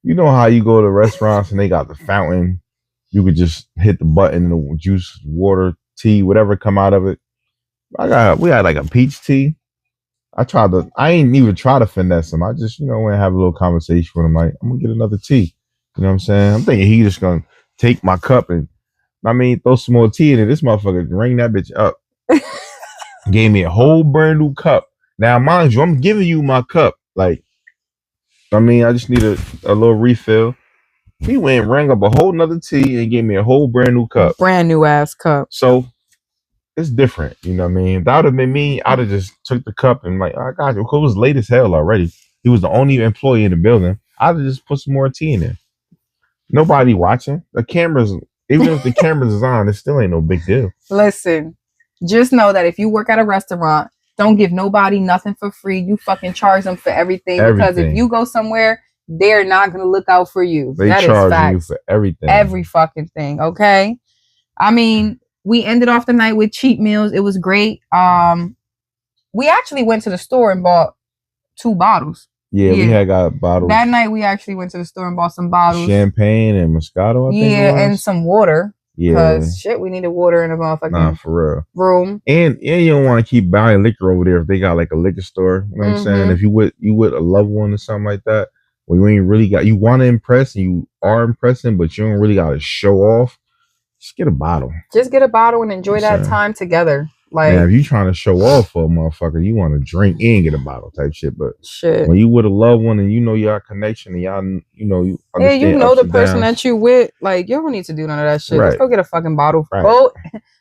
you know how you go to restaurants and they got the fountain. You could just hit the button and the juice, water, tea, whatever come out of it. We had like a peach tea. I ain't even try to finesse him. I just, went and have a little conversation with him. Like, I'm gonna get another tea. You know what I'm saying? I'm thinking he just gonna take my cup and, throw some more tea in it. This motherfucker ring that bitch up. Gave me a whole brand new cup. Now, mind you, I'm giving you my cup. Like, I just need a little refill. He went and rang up a whole nother tea and gave me a whole brand new cup. Brand new ass cup. So it's different, you know what I mean? If that would have been me, I'd have just took the cup and like, I got you. It was late as hell already. He was the only employee in the building. I'd have just put some more tea in there. Nobody watching. The cameras, even if the cameras is on, it still ain't no big deal. Listen, just know that if you work at a restaurant, don't give nobody nothing for free. You fucking charge them for everything. Because if you go somewhere, they're not going to look out for you. They charge you for everything. Every fucking thing, okay? We ended off the night with Cheat Meals. It was great. We actually went to the store and bought 2 bottles. Yeah, we had got bottles. That night we actually went to the store and bought some bottles. Champagne and Moscato, I think. Yeah, and some water. Yeah. Because shit, we needed water in the motherfucking for real. room. And you don't want to keep buying liquor over there if they got like a liquor store. You know what I'm saying? If you with a loved one or something like that, where you ain't really got, you want to impress and you are impressing, but you don't really got to show off. Just get a bottle. Just get a bottle and enjoy that time together. Like, if you trying to show off for a motherfucker, you want to drink and get a bottle type shit. But shit, when you with a loved one and y'all connection and y'all, you the person that you with, like, you don't need to do none of that shit. Right. Let's go get a fucking bottle. Right. Go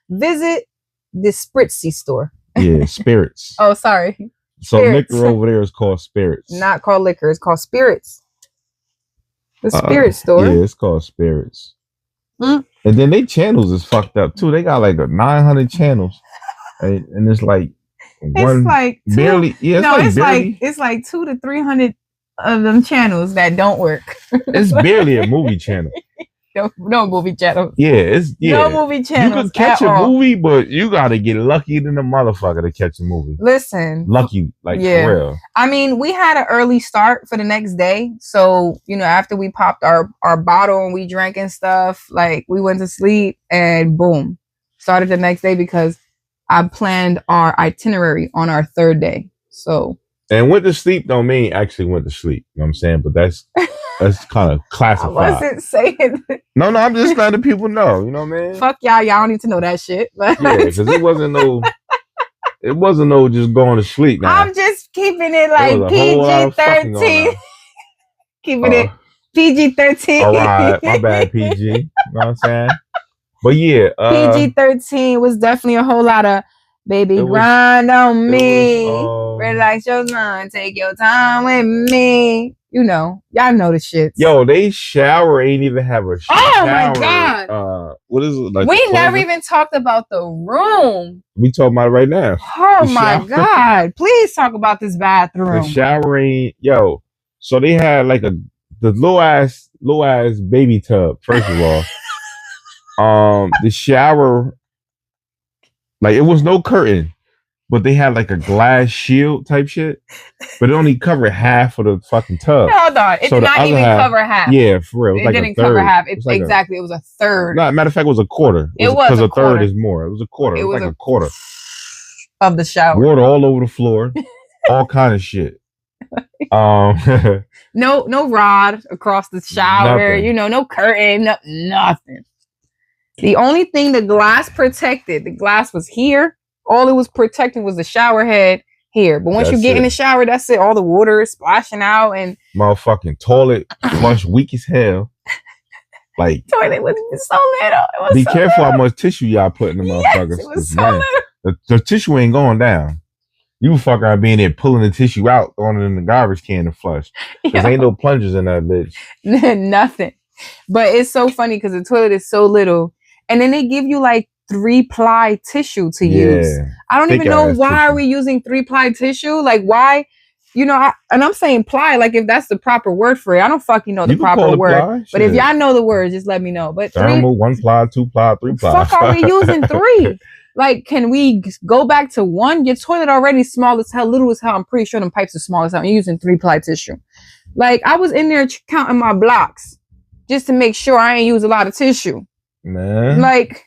visit the Spritzy store. Yeah, Spirits. Oh, sorry. So liquor over there is called Spirits. Not called liquor. It's called Spirits. The Spirit store. Yeah, it's called Spirits. And then they channels is fucked up too. They got like 900 channels. And it's like barely. Yeah, it's like 200 to 300 of them channels that don't work. It's barely a movie channel. No movie channel. Yeah, no movie channel. You can catch a movie, but you gotta get lucky than a motherfucker to catch a movie. Listen, lucky, for real. We had an early start for the next day, so after we popped our bottle and we drank and stuff, like we went to sleep and boom, started the next day because I planned our itinerary on our 3rd day. So and went to sleep don't mean actually went to sleep. You know what I'm saying? But that's kind of classified. I wasn't saying. No, I'm just letting people know. You know what I mean? Fuck y'all don't need to know that shit. Yeah, because it wasn't no just going to sleep. Now. I'm just keeping it like PG-13. Keeping it PG-13. All right, my bad, PG. You know what I'm saying? But yeah, PG-13 was definitely a whole lot of baby grind on me. Relax your mind, take your time with me. Y'all know the shit. Yo, they shower ain't even have a shower. Oh my god! What is it like? We never even talked about the room. We talking about it right now. Oh my god! Please talk about this bathroom. The shower ain't So they had like the little ass baby tub. First of all, the shower, like it was no curtain. But they had like a glass shield type shit, but it only covered half of the fucking tub. Hold on, it did not even cover half. Yeah, for real. It didn't cover half. It was a third. No, matter of fact, it was a quarter. It was because a third is more. It was a quarter. It was like a quarter of the shower. Water all over the floor, all kind of shit. No rod across the shower. Nothing. No curtain. Nothing. The only thing the glass protected, the glass was here. All it was protecting was the shower head here. But once you That's get in it. the shower, that's it. All the water is splashing out, and Motherfucking toilet flush weak as hell. Like, toilet was so little. It was be so careful little. how much tissue y'all put in the Yes, motherfuckers. it was 'cause, so man, little. the tissue ain't going down. You fucker being there pulling the tissue out, throwing it in the garbage can to flush. Because Yeah. ain't no plungers in that bitch. Nothing. But it's so funny because the toilet is so little, and then they give you like 3-ply tissue to use. Yeah. I don't even know Thick-ass why are tissue. we using 3-ply tissue. Like why? You know, and I'm saying ply, like if that's the proper word for it. I don't fucking know the You can call proper it word. ply. But if Shit. y'all know the word, just let me know. But Thermal, 1 ply, 2 ply, 3 ply. fuck are we using 3? Like, can we go back to 1? Your toilet already small as hell, little as hell. I'm pretty sure them pipes are small as hell. You're using 3-ply tissue. Like, I was in there counting my blocks just to make sure I ain't use a lot of tissue. Man. Like,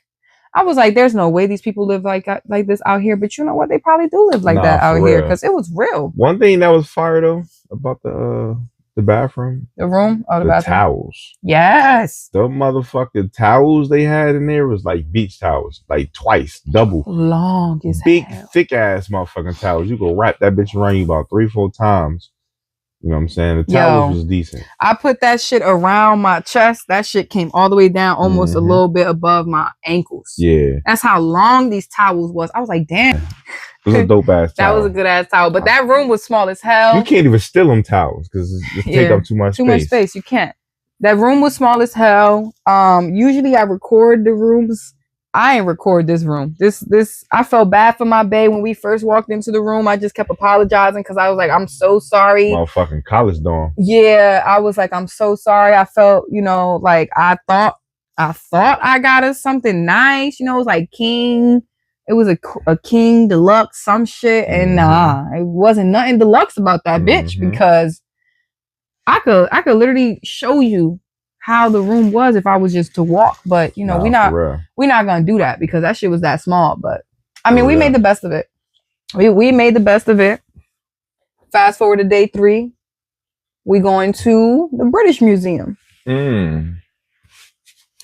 I was like, there's no way these people live like this out here. But you know what? They probably do live like Nah, that out for here real. because it was real. One thing that was fire though about the bathroom, The room or the the bathroom. towels. Yes. The motherfucking towels they had in there was like beach towels, like twice, double. Long as Big, hell. thick ass motherfucking towels. You go wrap that bitch around you about 3-4 times. You know what I'm saying? The towels Yo. was decent. I put that shit around my chest. That shit came all the way down, almost a Mhm. little bit above my ankles. Yeah. That's how long these towels was. I was like, damn, It was a dope ass that towel. was a good ass towel. But that room was small as hell. You can't even steal them towels because it take Yeah. up too much Too space. much space. You can't. That room was small as hell. Usually I record the rooms. I ain't record this room. This I felt bad for my bae when we first walked into the room. I just kept apologizing because I was like, I'm so sorry. Motherfucking college dorm. Yeah, I was like, I'm so sorry. I felt, you know, like I thought I got us something nice. You know, it was like King. It was a King Deluxe, some shit, and nah, it wasn't nothing deluxe about that bitch Mhm. because I could literally show you how the room was if I was just to walk. But you know, Nah, for real. we're not gonna do that because that shit was that small. But I mean, For we real. made the best of it. We made the best of it. Fast forward to day 3. We going to the British Museum. Mm.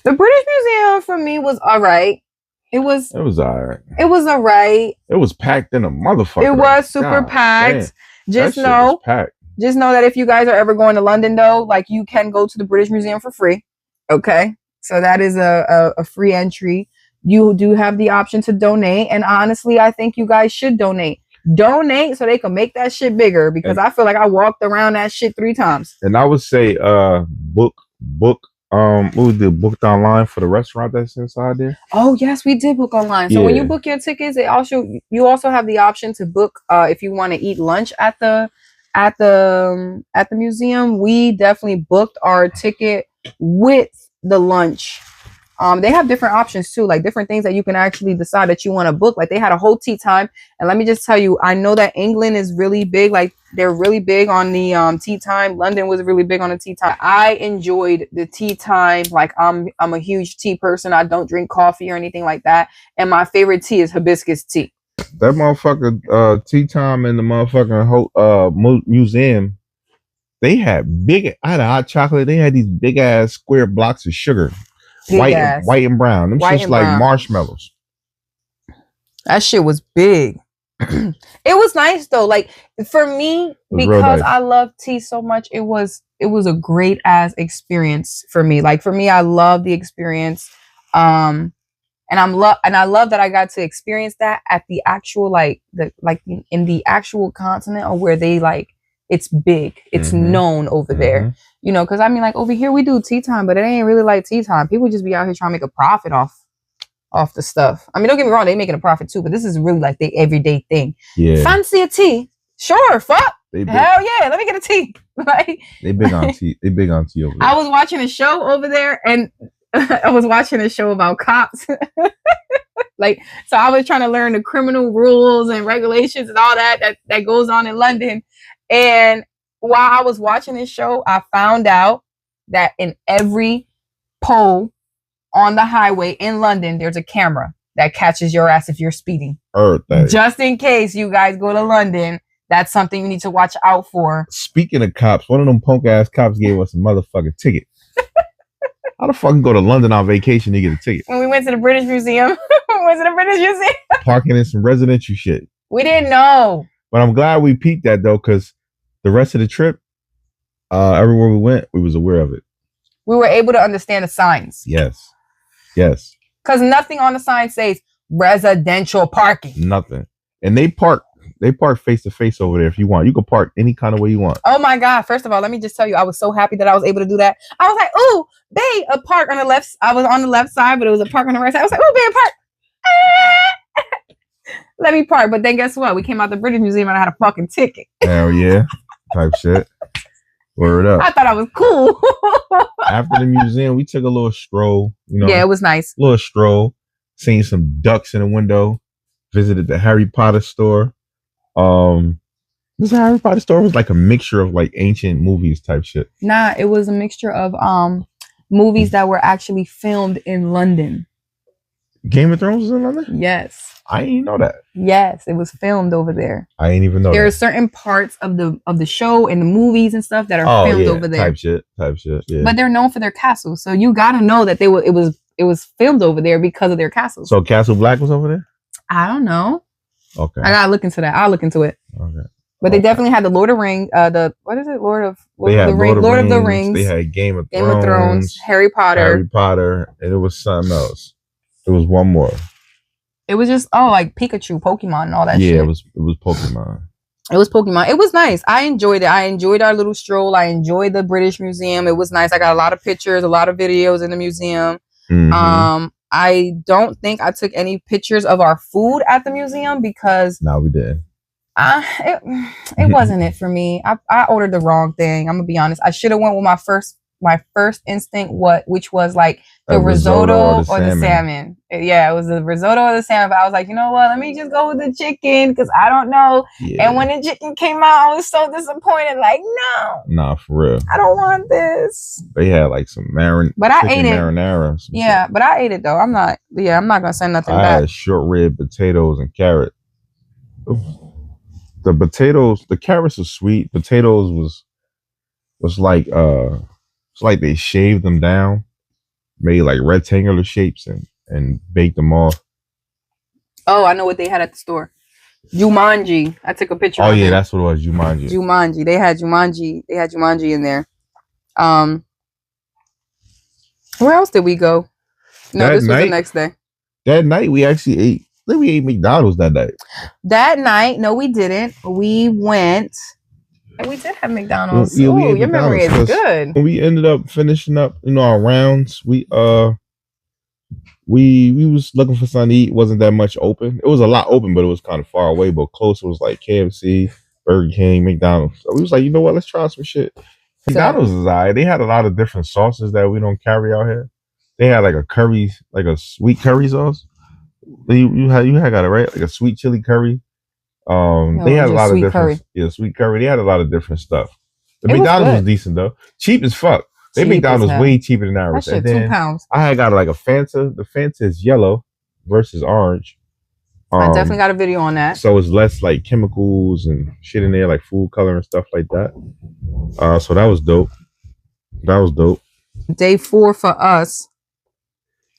The British Museum for me was all right. It was It was alright. all right. It was packed in a motherfucker. It was super God packed. damn. Just That shit was know, packed. that if you guys are ever going to London though, like you can go to the British Museum for free. Okay. So that is a free entry. You do have the option to donate. And honestly, I think you guys should donate. Donate so they can make that shit bigger because I feel like I walked around that shit 3 times. And I would say book what was the booked online for the restaurant that's inside there? Oh yes, we did book online. So when you Yeah. book your tickets, you also have the option to book if you want to eat lunch at the museum. We definitely booked our ticket with the lunch. They have different options too, like different things that you can actually decide that you want to book. Like they had a whole tea time, and let me just tell you, I know that England is really big. Like they're really big on the tea time. London was really big on the tea time. I enjoyed the tea time. Like I'm a huge tea person. I don't drink coffee or anything like that, and my favorite tea is hibiscus tea. That motherfucker tea time in the motherfucking museum. They had I had a hot chocolate. They had these big ass square blocks of sugar. Big White ass. and brown. Them White shit's and like brown. marshmallows. That shit was big. It was nice though. Like for me, was real because nice. I love tea so much, it was a great ass experience for me. Like for me, I love the experience. And I love that I got to experience that at the actual in the actual continent or where they like it's big. It's Mhm. known over there. You know, because I mean like over here we do tea time, but it ain't really like tea time. People just be out here trying to make a profit off the stuff. I mean, don't get me wrong, they making a profit too, but this is really like the everyday thing. Yeah. Fancy a tea? Sure, fuck. They big, Hell yeah, let me get a tea. Like they big on tea. They big on tea over there. I was watching a show over there and I was watching a show about cops. Like, so I was trying to learn the criminal rules and regulations and all that goes on in London. And while I was watching this show, I found out that in every pole on the highway in London, there's a camera that catches your ass if you're speeding. Everything. Just in case you guys go to London, that's something you need to watch out for. Speaking of cops, one of them punk ass cops gave us a motherfucking ticket. How the fuck go to London on vacation to get a ticket? When we went to the British Museum. We went to the British Museum. Parking in some residential shit. We didn't know. But I'm glad we peaked that though, because the rest of the trip, everywhere we went, we was aware of it. We were able to understand the signs. Yes. Yes. Because nothing on the sign says residential parking. Nothing. And they park face to face over there if you want. You can park any kind of way you want. Oh my God. First of all, let me just tell you, I was so happy that I was able to do that. I was like, ooh, babe, a park on the left. I was on the left side, but it was a park on the right side. I was like, ooh, babe, park. Let me park. But then guess what? We came out the British Museum and I had a fucking ticket. Hell yeah. Type shit. Word up. I thought I was cool. After the museum, we took a little stroll. You know, yeah, it was nice. Little stroll. Seen some ducks in the window. Visited the Harry Potter store. This Harry Potter store was like a mixture of like ancient movies type shit. Nah, it was a mixture of movies that were actually filmed in London. Game of Thrones was in London? Yes. I didn't know that. Yes, it was filmed over there. I didn't even know There that. are certain parts of the show and the movies and stuff that are filmed over there. Type shit. Yeah. But they're known for their castles, so you gotta know that it was filmed over there because of their castles. So Castle Black was over there? I don't know. Okay. I gotta look into that. I'll look into it. Okay. But they definitely had the Lord of Rings. What is it? Lord of Lord of the Rings. They had Game of Thrones, Harry Potter, and it was something else. It was one more. It was just like Pikachu, Pokemon, and all that shit. Yeah, it was Pokemon. It was Pokemon. It was nice. I enjoyed it. I enjoyed our little stroll. I enjoyed the British Museum. It was nice. I got a lot of pictures, a lot of videos in the museum. Mm-hmm. I don't think I took any pictures of our food at the museum because no, we didn't. It wasn't it for me. I ordered the wrong thing. I'm gonna be honest. I should have went with my first instinct, which was like the risotto or the salmon. Yeah, it was the risotto or the salmon. But I was like, you know what? Let me just go with the chicken because I don't know. Yeah. And when the chicken came out, I was so disappointed. Like, no, nah, for real. I don't want this. They had like some but I ate it. Marinara. Yeah, but I ate it though. I'm not gonna say nothing back. I had short rib, potatoes, and carrot. The potatoes, the carrots were sweet. Potatoes was like it's like they shaved them down, made like rectangular shapes and baked them off. Oh, I know what they had at the store. Jumanji. I took a picture. Oh yeah, that's what it was. Jumanji. Jumanji. They had Jumanji. They had Jumanji in there. Where else did we go? No, this was the next day. That night we actually ate. I think we ate McDonald's that night. That night, no, we didn't. We went and we did have McDonald's. Yeah, oh, your memory is good. When we ended up finishing up, our rounds, we was looking for something to eat. Wasn't that much open. It was a lot open, but it was kind of far away. But close was like KFC, Burger King, McDonald's. So we was like, you know what? Let's try some shit. McDonald's is alright. They had a lot of different sauces that we don't carry out here. They had like a curry, like a sweet curry sauce. You had got it right, like a sweet chili curry. They had a lot of different curry. Yeah, sweet curry. They had a lot of different stuff. The McDonald's was decent though. Cheap as fuck. They McDonald's way cheaper than ours. That shit £2. I had got like a Fanta. The Fanta is yellow versus orange. I definitely got a video on that. So it's less like chemicals and shit in there, like food color and stuff like that. So that was dope. Day 4 for us.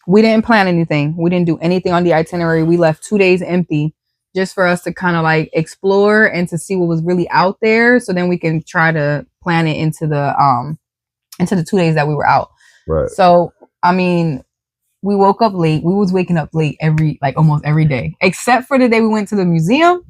We didn't plan anything. We didn't do anything on the itinerary. We left 2 days empty just for us to kind of like explore and to see what was really out there. So then we can try to plan it into the 2 days that we were out. Right. So, I mean, we woke up late. We was waking up late almost every day, except for the day we went to the museum.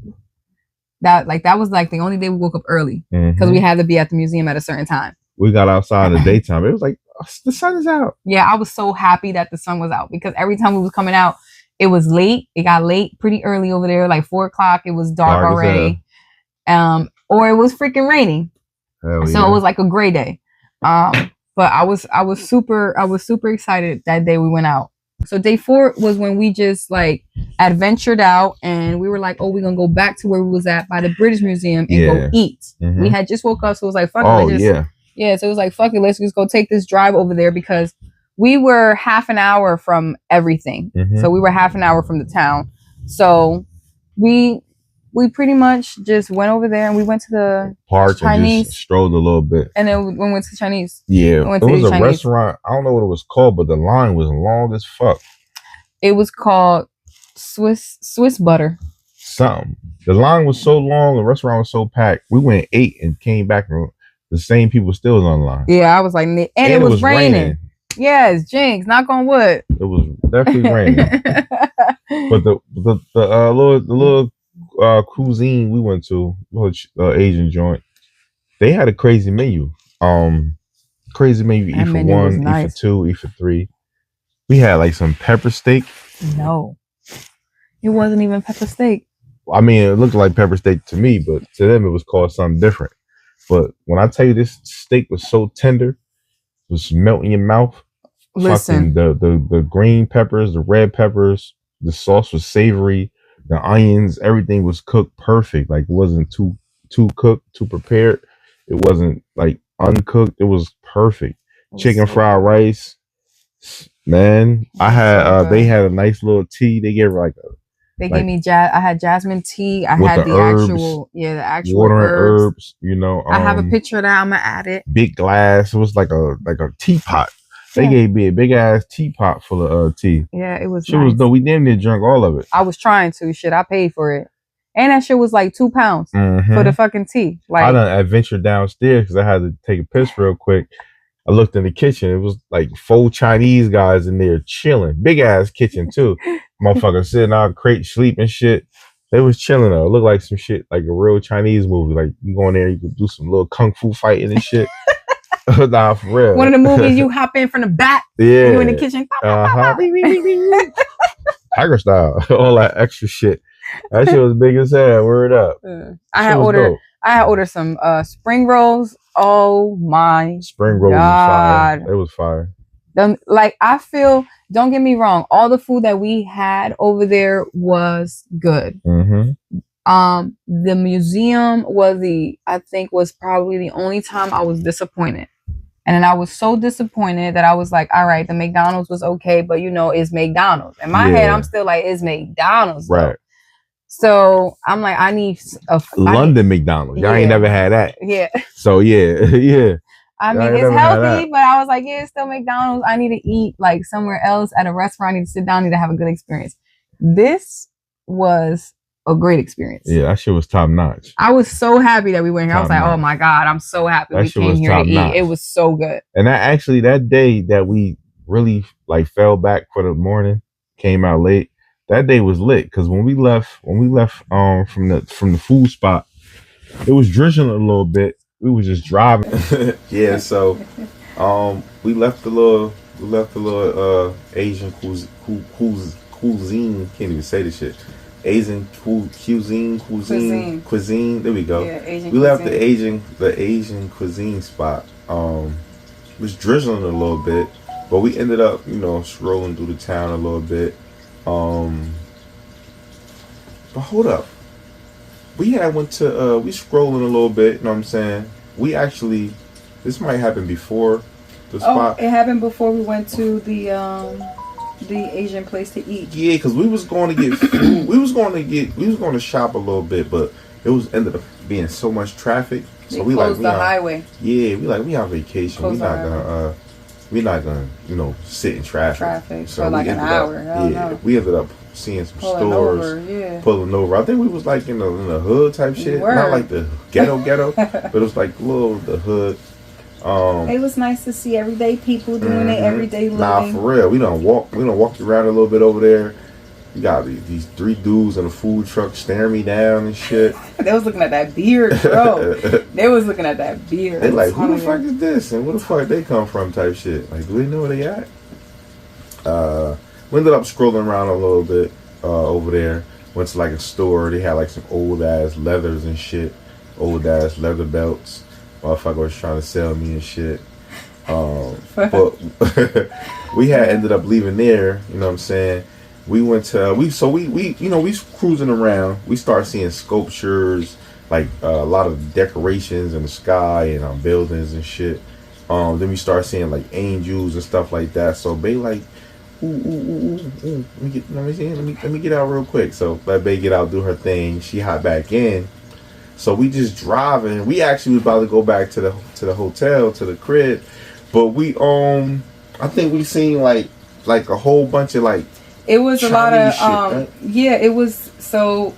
That was like the only day we woke up early because we had to be at the museum at a certain time. We got outside in the daytime. It was like, the sun is out. Yeah, I was so happy that the sun was out because every time we was coming out, it was late. It got late pretty early over there, like 4:00. It was dark already. Or it was freaking raining. So it was like a gray day. But I was super excited that day we went out. So day 4 was when we just like adventured out and we were like, oh, we're gonna go back to where we was at by the British Museum and go eat. We had just woke up, so it was like, fuck it. Yeah, so it was like, fuck it, let's just go take this drive over there because we were half an hour from everything. So we were half an hour from the town. So we we pretty much just went over there and we went to the Park and Chinese. just strolled a little bit. and then we went to Chinese. Yeah, We went it to was the a Chinese. restaurant. I don't know what it was called, but the line was long as fuck. It was called Swiss Butter. Something. The line was so long. The restaurant was so packed. We went ate and came back, and the same people still was online. Yeah, I was like, and it was raining. Yes, jinx. Knock on wood. It was definitely raining. But the little cuisine we went to, Asian joint, they had a crazy menu. Crazy menu. That Eat for menu was one, eat nice. for two, eat for three. We had like some pepper steak. No, it wasn't even pepper steak. I mean, it looked like pepper steak to me, but to them it was called something different. But when I tell you this steak was so tender, it was melting in your mouth. Listen, Fucking the green peppers, the red peppers, the sauce was savory, the onions, everything was cooked perfect. Like it wasn't too cooked, too prepared. It wasn't like uncooked. It was perfect. Chicken fried rice. Man, I had they had a nice little tea. They gave her like They like- gave me I had jasmine tea. I With had the the herbs, the actual water and herbs. herbs, you know. I have a picture of that. I'm gonna add it. Big glass. It was like a teapot. They Yeah. gave me a big ass teapot full of tea. Yeah, it was. Shit nice. was dope. We damn near drank all of it. I was trying to. Shit, I paid for it, and that shit was like £2 Mhm. for the fucking tea. I Like, done adventured downstairs because I had to take a piss real quick. I looked in the kitchen. It was like 4 Chinese guys in there chilling. Big ass kitchen too. Motherfucker sitting out crate sleep and shit. They was chilling though. It looked like some shit like a real Chinese movie. Like you go in there, you could do some little kung fu fighting and shit. Nah, for real. one of the movies you hop in from the back, Yeah. you in the kitchen. Uh-huh. Tiger style. All that extra shit. That shit was big as hell. Word up. I Shit had was ordered. dope. I had ordered some spring rolls. Oh my Spring rolls was God. fire. It was fire. them! Like, I feel. Don't get me wrong. All the food that we had over there was good. Mm-hmm. The museum was probably the only time I was disappointed. And then I was so disappointed that I was like, all right, the McDonald's was okay, but it's McDonald's. In my head, Yeah. I'm still like, it's McDonald's. Though. Right. So I'm like, I need London McDonald's. Y'all ain't Yeah. never had that. Yeah. So yeah, yeah. I Yeah, mean, I it's never had healthy, that. but I was like, yeah, it's still McDonald's. I need to eat like somewhere else at a restaurant. I need to sit down, I need to have a good experience. This was a great experience. Yeah, that shit was top notch. I was so happy that we went here. I was like, Top oh my God, I'm so happy That we shit came was here to top eat. notch. It was so good. And that day that we really like fell back for the morning, came out late. That day was lit because when we left from the food spot, it was drizzling a little bit. We was just driving. Yeah, so we left the little Asian cuisine. Can't even say this shit. Asian cuisine. There we go. Yeah, Asian We left cuisine. the Asian cuisine spot. It was drizzling a little bit, but we ended up, strolling through the town a little bit. But hold up. We scrolling a little bit, you know what I'm saying? We actually, this might happen before the spot. it happened before we went to the Asian place to eat. Yeah, because we was going to get food. we was going to shop a little bit, but it was ended up being so much traffic. So we closed the on, highway. yeah, we on vacation. Closed We're not gonna sit in traffic. For like an hour. I don't know. We ended up seeing some Pulling stores over, yeah. pulling over. I think we was like in the hood type shit, were. not like the ghetto, but it was like the hood. It was nice to see everyday people doing their everyday living. Nah, for real. We done walked around a little bit over there. You got these 3 dudes in a food truck staring me down and shit. They was looking at that beard, bro. They was looking at that beard. They like, I'm who the telling fuck is this? And where the fuck they come from type shit. Like, do they know where they at? We ended up scrolling around a little bit over there. Went to like a store. They had like some old ass leathers and shit. Old ass leather belts. Motherfucker was trying to sell me and shit. But we had ended up leaving there, you know what I'm saying? We went to we cruising around. We start seeing sculptures, like a lot of decorations in the sky and on buildings and shit. Then we start seeing like angels and stuff like that. So they like Let me get out real quick. So let Bay get out, do her thing. She hop back in. So we just driving. We actually was about to go back to the hotel, to the crib, but we I think we seen like a whole bunch of like It was a lot of Chinese shit, right? yeah, it was so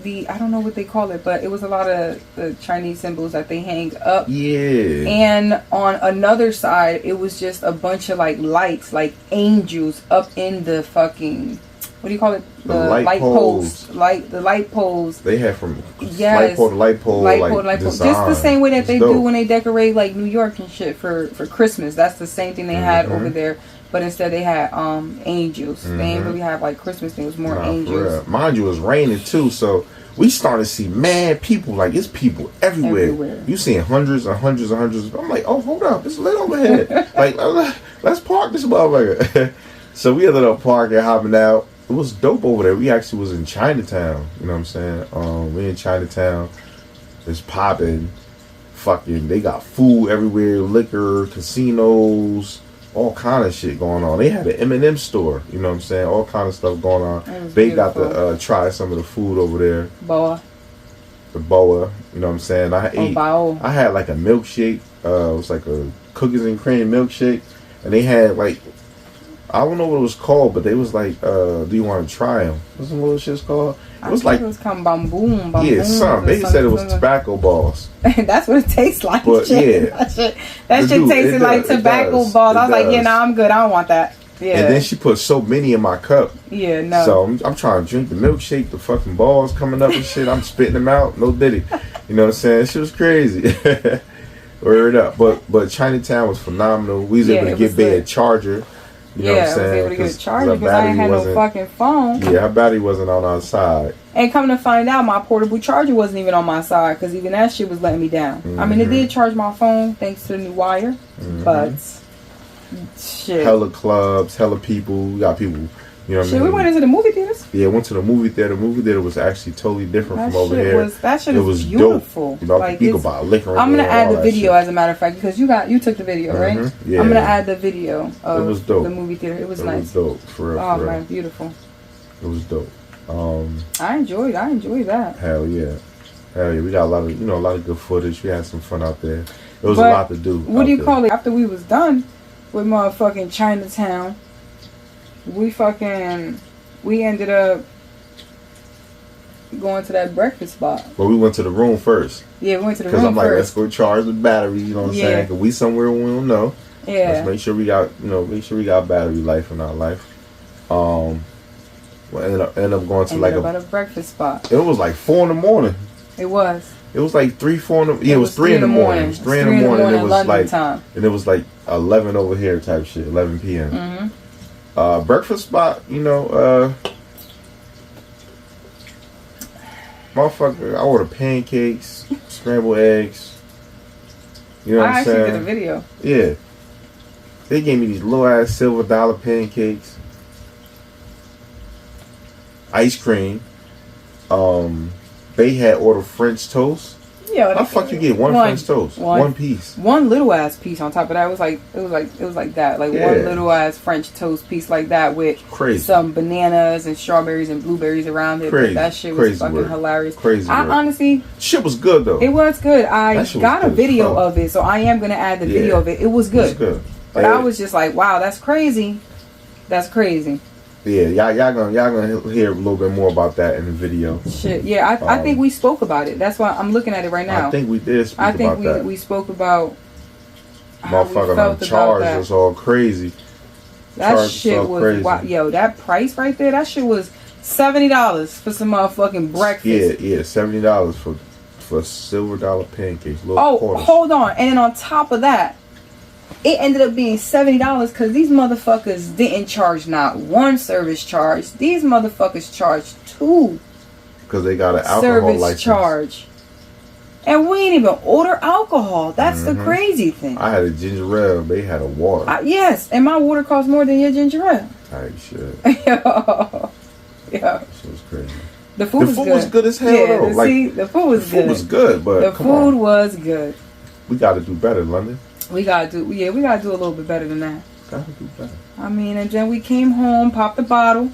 I don't know what they call it, but it was a lot of the Chinese symbols that they hang up. Yeah. And on another side, it was just a bunch of like lights, like angels up in the fucking, what do you call it? The light poles. The light poles. They had from Yes. light pole to light pole, like Just the same way that It's they dope. do when they decorate like New York and shit for Christmas. That's the same thing they had over there, but instead they had angels. They didn't really have like Christmas thing. It was more Nah, for angels. real. Mind you, it was raining too, so we started to see mad people. Like, it's people everywhere. You seeing hundreds and hundreds and hundreds. I'm like, oh, hold up, it's lit over here. Like, let's park this motherfucker. So we ended up parking, hopping out. It was dope over there. We actually was in Chinatown. You know what I'm saying? We in Chinatown. It's popping. Fucking, they got food everywhere, liquor, casinos, all kind of shit going on. They had an M&M store. You know what I'm saying? All kind of stuff going on. They got to try some of the food over there. The boa. You know what I'm saying? I had like a milkshake. It was like a cookies and cream milkshake, and they had like, I don't know what it was called, but they was like, do you want to try them? What's some little shit's called? It was like, it was called bamboom. Yeah, some. They said it was tobacco balls. That's what it tastes like. But shit. yeah, that shit tasted like tobacco balls. I was like, yeah, nah, I'm good. I don't want that. Yeah. And then she put so many in my cup. Yeah, no. So I'm trying to drink the milkshake. The fucking balls coming up and shit. I'm spitting them out. No diddy. You know what I'm saying? She was crazy. Word up. But Chinatown was phenomenal. We was able to get Bay a charger. You know what I'm saying? I was able to get a charger because I ain't had no fucking phone. Yeah, her battery wasn't on our side. And coming to find out, my portable charger wasn't even on my side because even that shit was letting me down. I mean, it did charge my phone thanks to the new wire, but shit. Hella clubs, hella people. We got people. You know what I mean? We went into the movie theaters. Yeah, went to the movie theater. The movie theater was actually totally different from over here. That shit was beautiful. Dope. Like, you could buy liquor. I'm gonna add the video as a matter of fact because you took the video, right? Yeah. I'm gonna add the video of it was dope. The movie theater. It was nice. It was dope. For real. Oh man, beautiful. It was dope. I enjoyed that. Hell yeah. We got a lot of good footage. We had some fun out there. There was a lot to do. What do you call it? After we was done with motherfucking Chinatown, we ended up going to that breakfast spot. But we went to the room first. Yeah, we went to the room first. Because I'm like, let's first. go charge the battery. You know what I'm saying? Because we somewhere we don't know. Yeah. Let's make sure we got battery life in our life. We ended up going to a breakfast spot. It was like 4 in the morning. It was. It was like 3, 4 in the. Yeah, it was 3 in the morning. It was 3 in the morning. It was London like time. And it was like 11 over here type shit. 11 p.m. Breakfast spot. Motherfucker, I ordered pancakes, scrambled eggs. You know what I'm saying? I actually did a video. Yeah. They gave me these little ass silver dollar pancakes. Ice cream. They had ordered French toast. Yeah. How the fuck you get one French toast? One piece. One little ass piece on top of that. It was like that. Like one little ass French toast piece like that with some bananas and strawberries and blueberries around it. Crazy. That shit was fucking hilarious. Crazy. Honestly, shit was good though. It was good. I got a video of it, so I am gonna add the video of it. It was good. But I was just like, wow, that's crazy. That's crazy. Yeah, y'all gonna hear a little bit more about that in the video. Shit, yeah, I think we spoke about it. That's why I'm looking at it right now. I think we did speak about that. I think we spoke about how we felt on charge was all crazy. That shit was wow. Yo, that price right there, that shit was $70 for some motherfucking breakfast. Yeah, $70 for silver dollar pancakes. Quarters. Hold on, and then on top of that, it ended up being $70 because these motherfuckers didn't charge not one service charge. These motherfuckers charged 2 because they got an alcohol service license. charge. And we ain't even order alcohol. That's the crazy thing. I had a ginger ale. They had a water. Yes, and my water costs more than your ginger ale. Type shit. Yeah. That shit was crazy. The food was good as hell though. The food was good. The food was good, but the food was good. We got to do better, London. We gotta do a little bit better than that. Gotta do better. I mean, and then we came home, popped the bottle.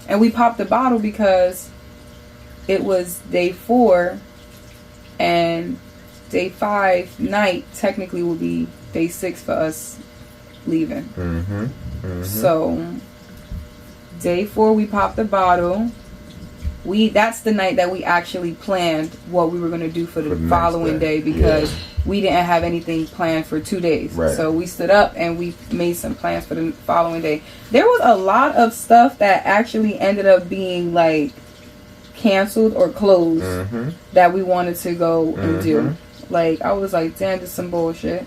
And we popped the bottle because it was day 4 and day 5 night technically will be day 6 for us leaving. Mm-hmm. Mm-hmm. So day 4 we popped the bottle. That's the night that we actually planned what we were going to do for the next following day because we didn't have anything planned for 2 days. Right. So we stood up and we made some plans for the following day. There was a lot of stuff that actually ended up being like canceled or closed that we wanted to go and do. Like I was like, damn, this is some bullshit.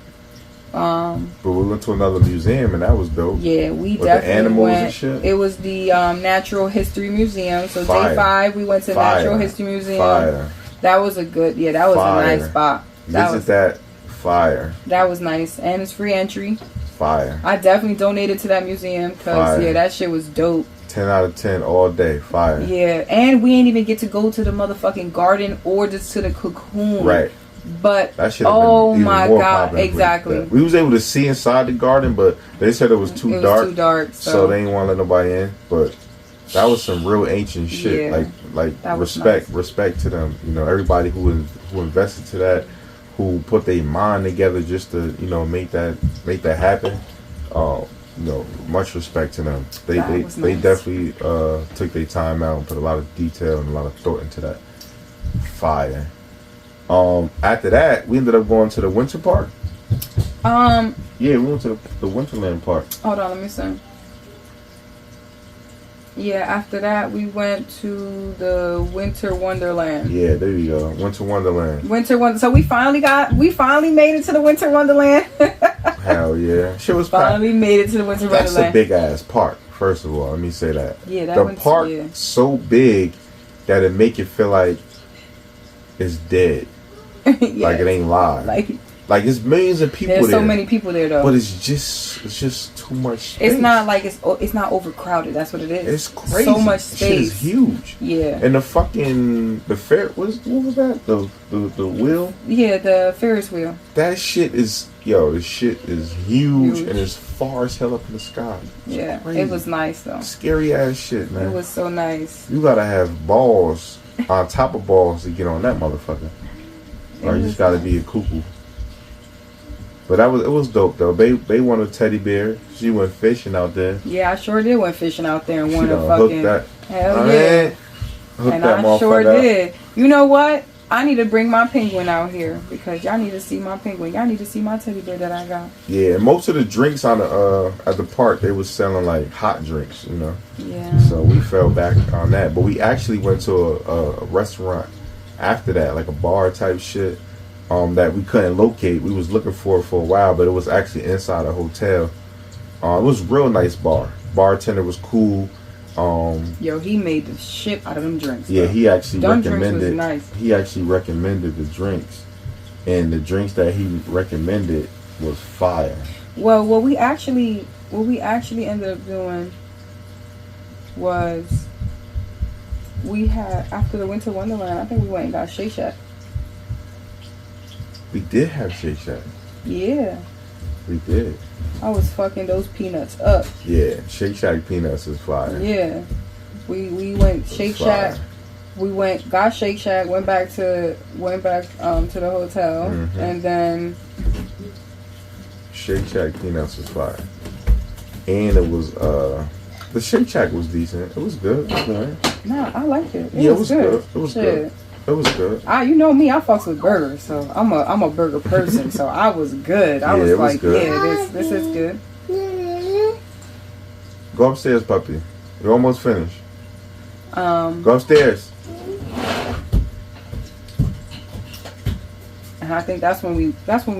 But we went to another museum and that was dope. Yeah, we with definitely the animals went. And shit. It was the Natural History Museum. So Fire. day 5 we went to Natural History Museum. Fire. That was a good. Yeah, that was Fire. a nice spot. That fire. That was nice, and it's free entry. Fire. I definitely donated to that museum because that shit was dope. 10 out of 10 all day. Fire. Yeah, and we ain't even get to go to the motherfucking garden or just to the cocoon. Right. But that should oh been even my more god, popular. exactly. We was able to see inside the garden, but they said it was too dark. Too dark, so they didn't want to let nobody in. But that was some real ancient shit. Yeah, like respect to them. You know, everybody who invested to that, who put their mind together just to make that happen. You know, much respect to them. They definitely took their time out and put a lot of detail and a lot of thought into that. Fire. After that, we ended up going to the Winter Park. Yeah, we went to the Winterland Park. Hold on, let me see. Yeah, after that we went to the Winter Wonderland. Yeah, there you go. Winter Wonderland. So we finally made it to the Winter Wonderland. Hell yeah. Shit was finally made it to the Winter Wonderland. That's a big ass park, first of all. Let me say that. Yeah, the park so big that it make you feel like it's dead. Yes. Like it ain't live. Like it's millions of people there. There's so many people there though. But it's just too much space. It's not like it's not overcrowded. That's what it is. It's crazy. So much space. Shit is huge. Yeah. And the fair what was that? The wheel? Yeah, the Ferris wheel. That shit is the shit is huge and it's far as hell up in the sky. Yeah. It was nice though. Scary ass shit, man. It was so nice. You gotta have balls on top of balls to get on that motherfucker. Or you just gotta be a cuckoo. But it was dope though. They won a teddy bear. She went fishing out there. Yeah, I sure did went fishing out there and won a fucking hell yeah. And I sure did. You know what? I need to bring my penguin out here because y'all need to see my penguin. Y'all need to see my teddy bear that I got. Yeah, and most of the drinks on the at the park they was selling like hot drinks, you know. Yeah. So we fell back on that, but we actually went to a restaurant after that, like a bar type shit. That we couldn't locate. We was looking for it for a while, but it was actually inside a hotel. It was a real nice bar. Bartender was cool. Yo, he made the shit out of them drinks. Yeah, he actually recommended. Was nice. He actually recommended the drinks, and the drinks that he recommended was fire. Well, what we actually ended up doing was we had after the Winter Wonderland. I think we went and got Shake Shack. We did have Shake Shack. Yeah. We did. I was fucking those peanuts up. Yeah, Shake Shack peanuts is fire. Yeah. We went Shake Shack. We got Shake Shack, went back to the hotel and then Shake Shack peanuts was fire. And it was the Shake Shack was decent. It was good. Nah, I liked it. It was good. It was good. It was good. You know me, I fucks with burgers, so I'm a burger person. So I was good. I was like, this is good. Go upstairs, puppy. You're almost finished. Go upstairs. And I think that's when we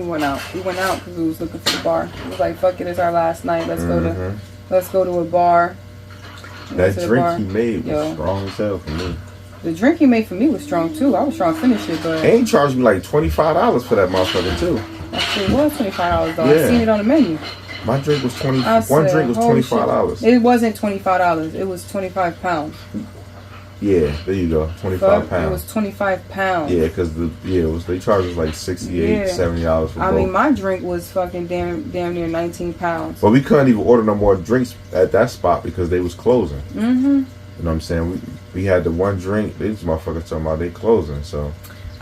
went out. We went out because we was looking for the bar. It was like, fuck it, it's our last night. Let's go to a bar. That drink he made was strong as hell for me. The drink he made for me was strong too. I was trying to finish it, but... And he charged me like $25 for that motherfucker too. That shit was $25 though. Yeah. I seen it on the menu. My drink was one drink was $25. It wasn't $25. It was 25 pounds. Yeah, there you go. 25 It pounds. was 25 pounds. Yeah, because they charged us like $68, $70 for I both. mean, my drink was fucking damn near 19 pounds. But we couldn't even order no more drinks at that spot because they was closing. Mm-hmm. You know what I'm saying? We had the one drink. These motherfuckers talking about they closing. So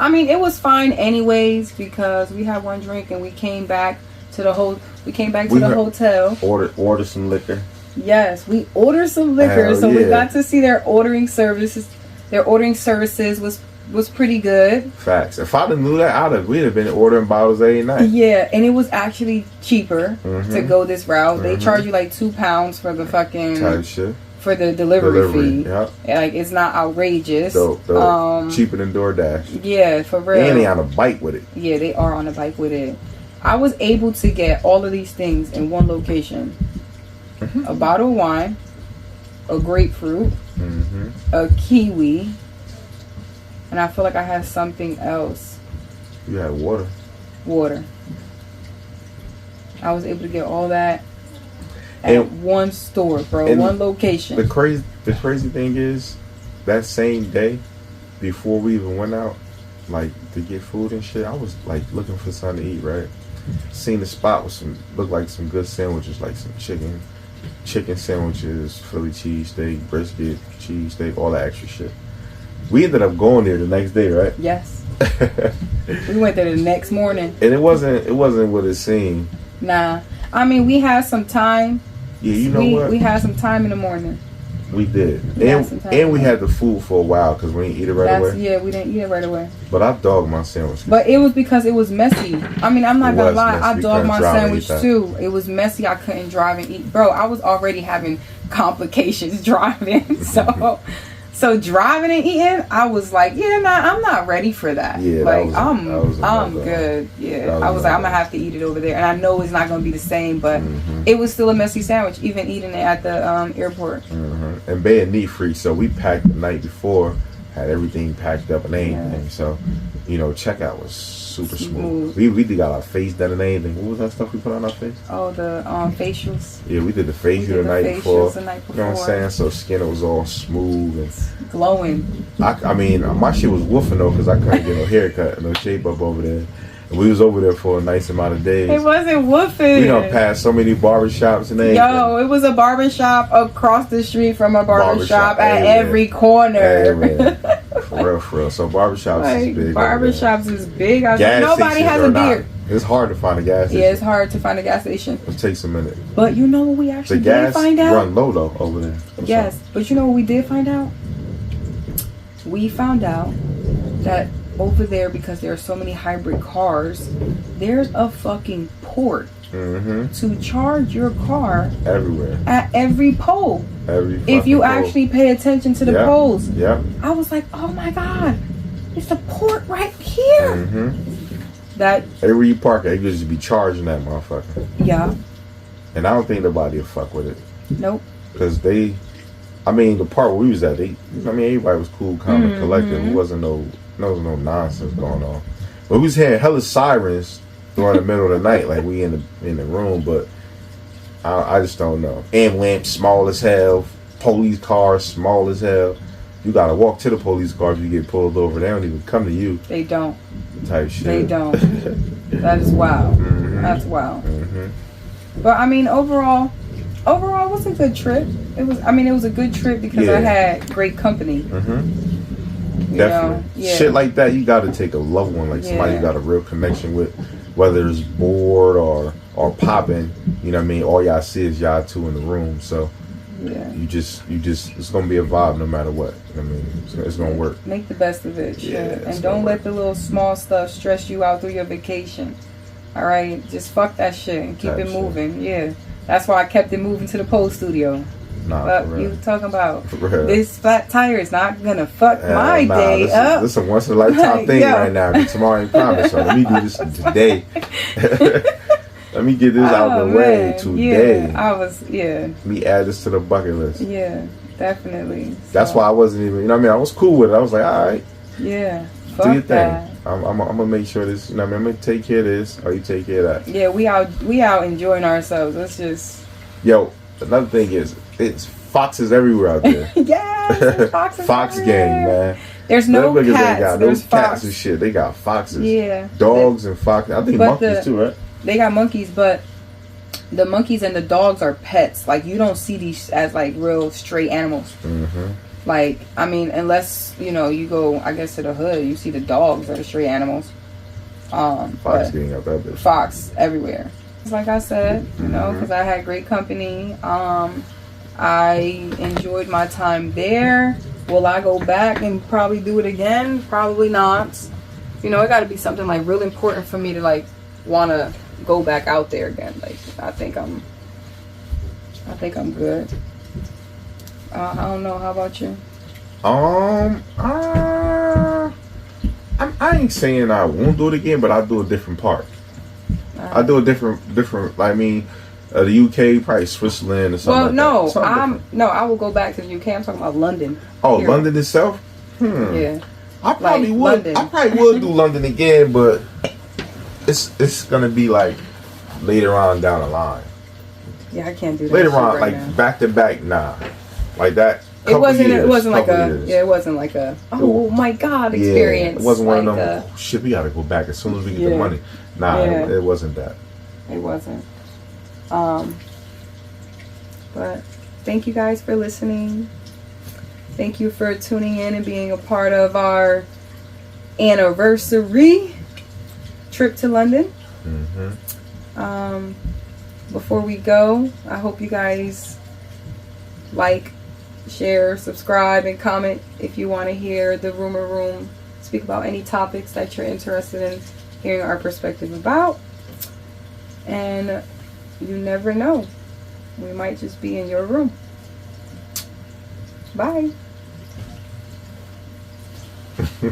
I mean, it was fine anyways because we had one drink and we came back to the hotel. Order some liquor. Yes, we ordered some liquor, Hell so we yeah. got to see their ordering services. Their ordering services was pretty good. Facts. If I'd have knew that, we'd have been ordering bottles every night. Yeah, and it was actually cheaper Mhm. to go this route. They Mhm. charge you like £2 for the fucking Type shit. for the delivery fee. Yep. Like it's not outrageous. Dope. Cheaper than DoorDash. Yeah, for real. And they on a bike with it. Yeah, they are on a bike with it. I was able to get all of these things in one location. Mhm. A bottle of wine, a grapefruit, Mm-hmm. a kiwi, and I feel like I had something else. You had water. Water. I was able to get all that at And- one store, bro. and One location. The crazy thing is, that same day, before we even went out, like to get food and shit, I was like looking for something to eat. Right, seen the spot with looked like some good sandwiches, like some chicken sandwiches, Philly cheesesteak, brisket, cheesesteak, all that extra shit. We ended up going there the next day, right? Yes. We went there the next morning. And it wasn't what it seemed. Nah. I mean, we had some time. Yeah, you know what? We had some time in the morning. We did. We had some time. And we had the food for a while because we didn't eat it right away. Yeah, we didn't eat it right away. But I dogged my sandwich. But it was because it was messy. I mean, I'm not It gonna was lie. messy. I We dogged couldn't my drive and sandwich eat that. too. It was messy. I couldn't drive and eat. Bro, I was already having complications driving. So driving and eating, I was like, yeah, nah, I'm not ready for that. Yeah, like that was I'm good. Yeah, That was I was like, I'm another. gonna have to eat it over there, and I know it's not gonna be the same, but Mhm. it was still a messy sandwich, even eating it at the airport. Mm-hmm. And being neat free, so we packed the night before, had everything packed up and everything. Yeah. So, checkout was super Smooth. smooth. We did got our face done and everything. What was that stuff we put on our face? Oh, the facials, Yeah, we did the facial the night before. You know what I'm saying? So skin was all smooth and glowing. I mean, my shit was woofing though because I couldn't get no haircut, no shape up over there. And we was over there for a nice amount of days. It wasn't woofing. We done passed so many barbershops and everything. Yo, it was a barbershop across the street from a barbershop at Amen. every corner. Amen. For real. So barbershops Like, is big. barbershops is big. I was like, Gas nobody stations has are a not. beard. It's hard to find a gas station. Yeah, it's hard to find a gas station. It takes a minute. But you know what we The actually did gas find out? run low though over there. Yes, but you know what we did find out? We found out that over there, because there are so many hybrid cars, there's a fucking port Mm-hmm. to charge your car Everywhere. at every pole. Every If you fucking pole. actually pay attention to the Yeah. poles. Yep. I was like, oh my God, it's a port right here. Mm-hmm. That, Everywhere you park at, you just be charging that motherfucker. yeah, And I don't think nobody will fuck with it. nope. Because the part where we was at, everybody was cool, calm, and collected. There wasn't no nonsense going on. But we was hearing hella sirens during the middle of the night, like we in the room. But I just don't know. Ambulance small as hell, police cars small as hell. You gotta walk to the police car if you get pulled over. They don't even come to you. They don't. Type shit. They don't. That is wild. Mhm. That's wild. Mhm. But I mean, overall, it was a good trip. It was a good trip because Yeah. I had great company. Mhm. You Definitely. know? Yeah. Shit like that, you gotta take a loved one, like somebody you Yeah. got a real connection with, whether it's bored or popping. You know what I mean? All y'all see is y'all two in the room, so Yeah. you just it's gonna be a vibe no matter what. I mean, it's gonna work. Make the best of it. Shit. Yeah, it's And gonna don't work. let the little small stuff stress you out through your vacation. All right, just fuck that shit and keep Type it shit. moving. Yeah, that's why I kept it moving to the pole studio. Nah, But for you real. talking about For real. this flat tire is not gonna fuck Hell my nah, day this up. This is a once in a lifetime Like, thing yo. right now. Tomorrow ain't promised, so let me do this today. Let me get this out Oh, the way man. today. Yeah, Let me add this to the bucket list. yeah, definitely. That's So, why I wasn't even, you know what I mean? I was cool with it. I was like, all right, Yeah, do fuck your thing. that. I'm gonna make sure this, you know what I mean? I'm gonna take care of this, or you take care of that. Yeah, we out enjoying ourselves. Let's just Yo, another thing is, it's foxes everywhere out there. Yes, there's foxes Fox everywhere. gang, man. There's no Them niggas ain't cats. got There's no cats fox. and shit. They got foxes, Yeah. dogs, and foxes. I think But monkeys too, right? They got monkeys, but the monkeys and the dogs are pets. Like, you don't see these as like real stray animals. Mm-hmm. Like, I mean, unless, you know, you go, I guess, to the hood, you see the dogs are the stray animals. Fox But gang out that bitch. fox everywhere. Like I said, you know, Mhm. because I had great company. I enjoyed my time there. Will I go back and probably do it again? Probably not. You know, it got to be something like real important for me to like want to go back out there again. Like, I think I'm good. I don't know. How about you? I ain't saying I won't do it again, but I'll do a different part. I'll do a different. I mean, the UK, probably Switzerland or something. Well, like that. no, I will go back to the UK. I'm talking about London. Oh, Here. London itself. Yeah. I probably Like would. London. I probably would do London again, but it's gonna be like later on down the line. Yeah, I can't do that. Later shit on, right like now. back to back, nah, like that. It wasn't like couple a. years. Yeah, it wasn't like a. Oh my God! Experience. Yeah, it wasn't one like of them. Shit, we gotta go back as soon as we get the Yeah. money. Nah, Yeah. it wasn't that. It wasn't. But thank you guys for listening. Thank you for tuning in and being a part of our anniversary trip to London. Mm-hmm. Before we go, I hope you guys like, share, subscribe, and comment if you want to hear the Rumor Room speak about any topics that you're interested in hearing our perspective about. And you never know, we might just be in your room. Bye.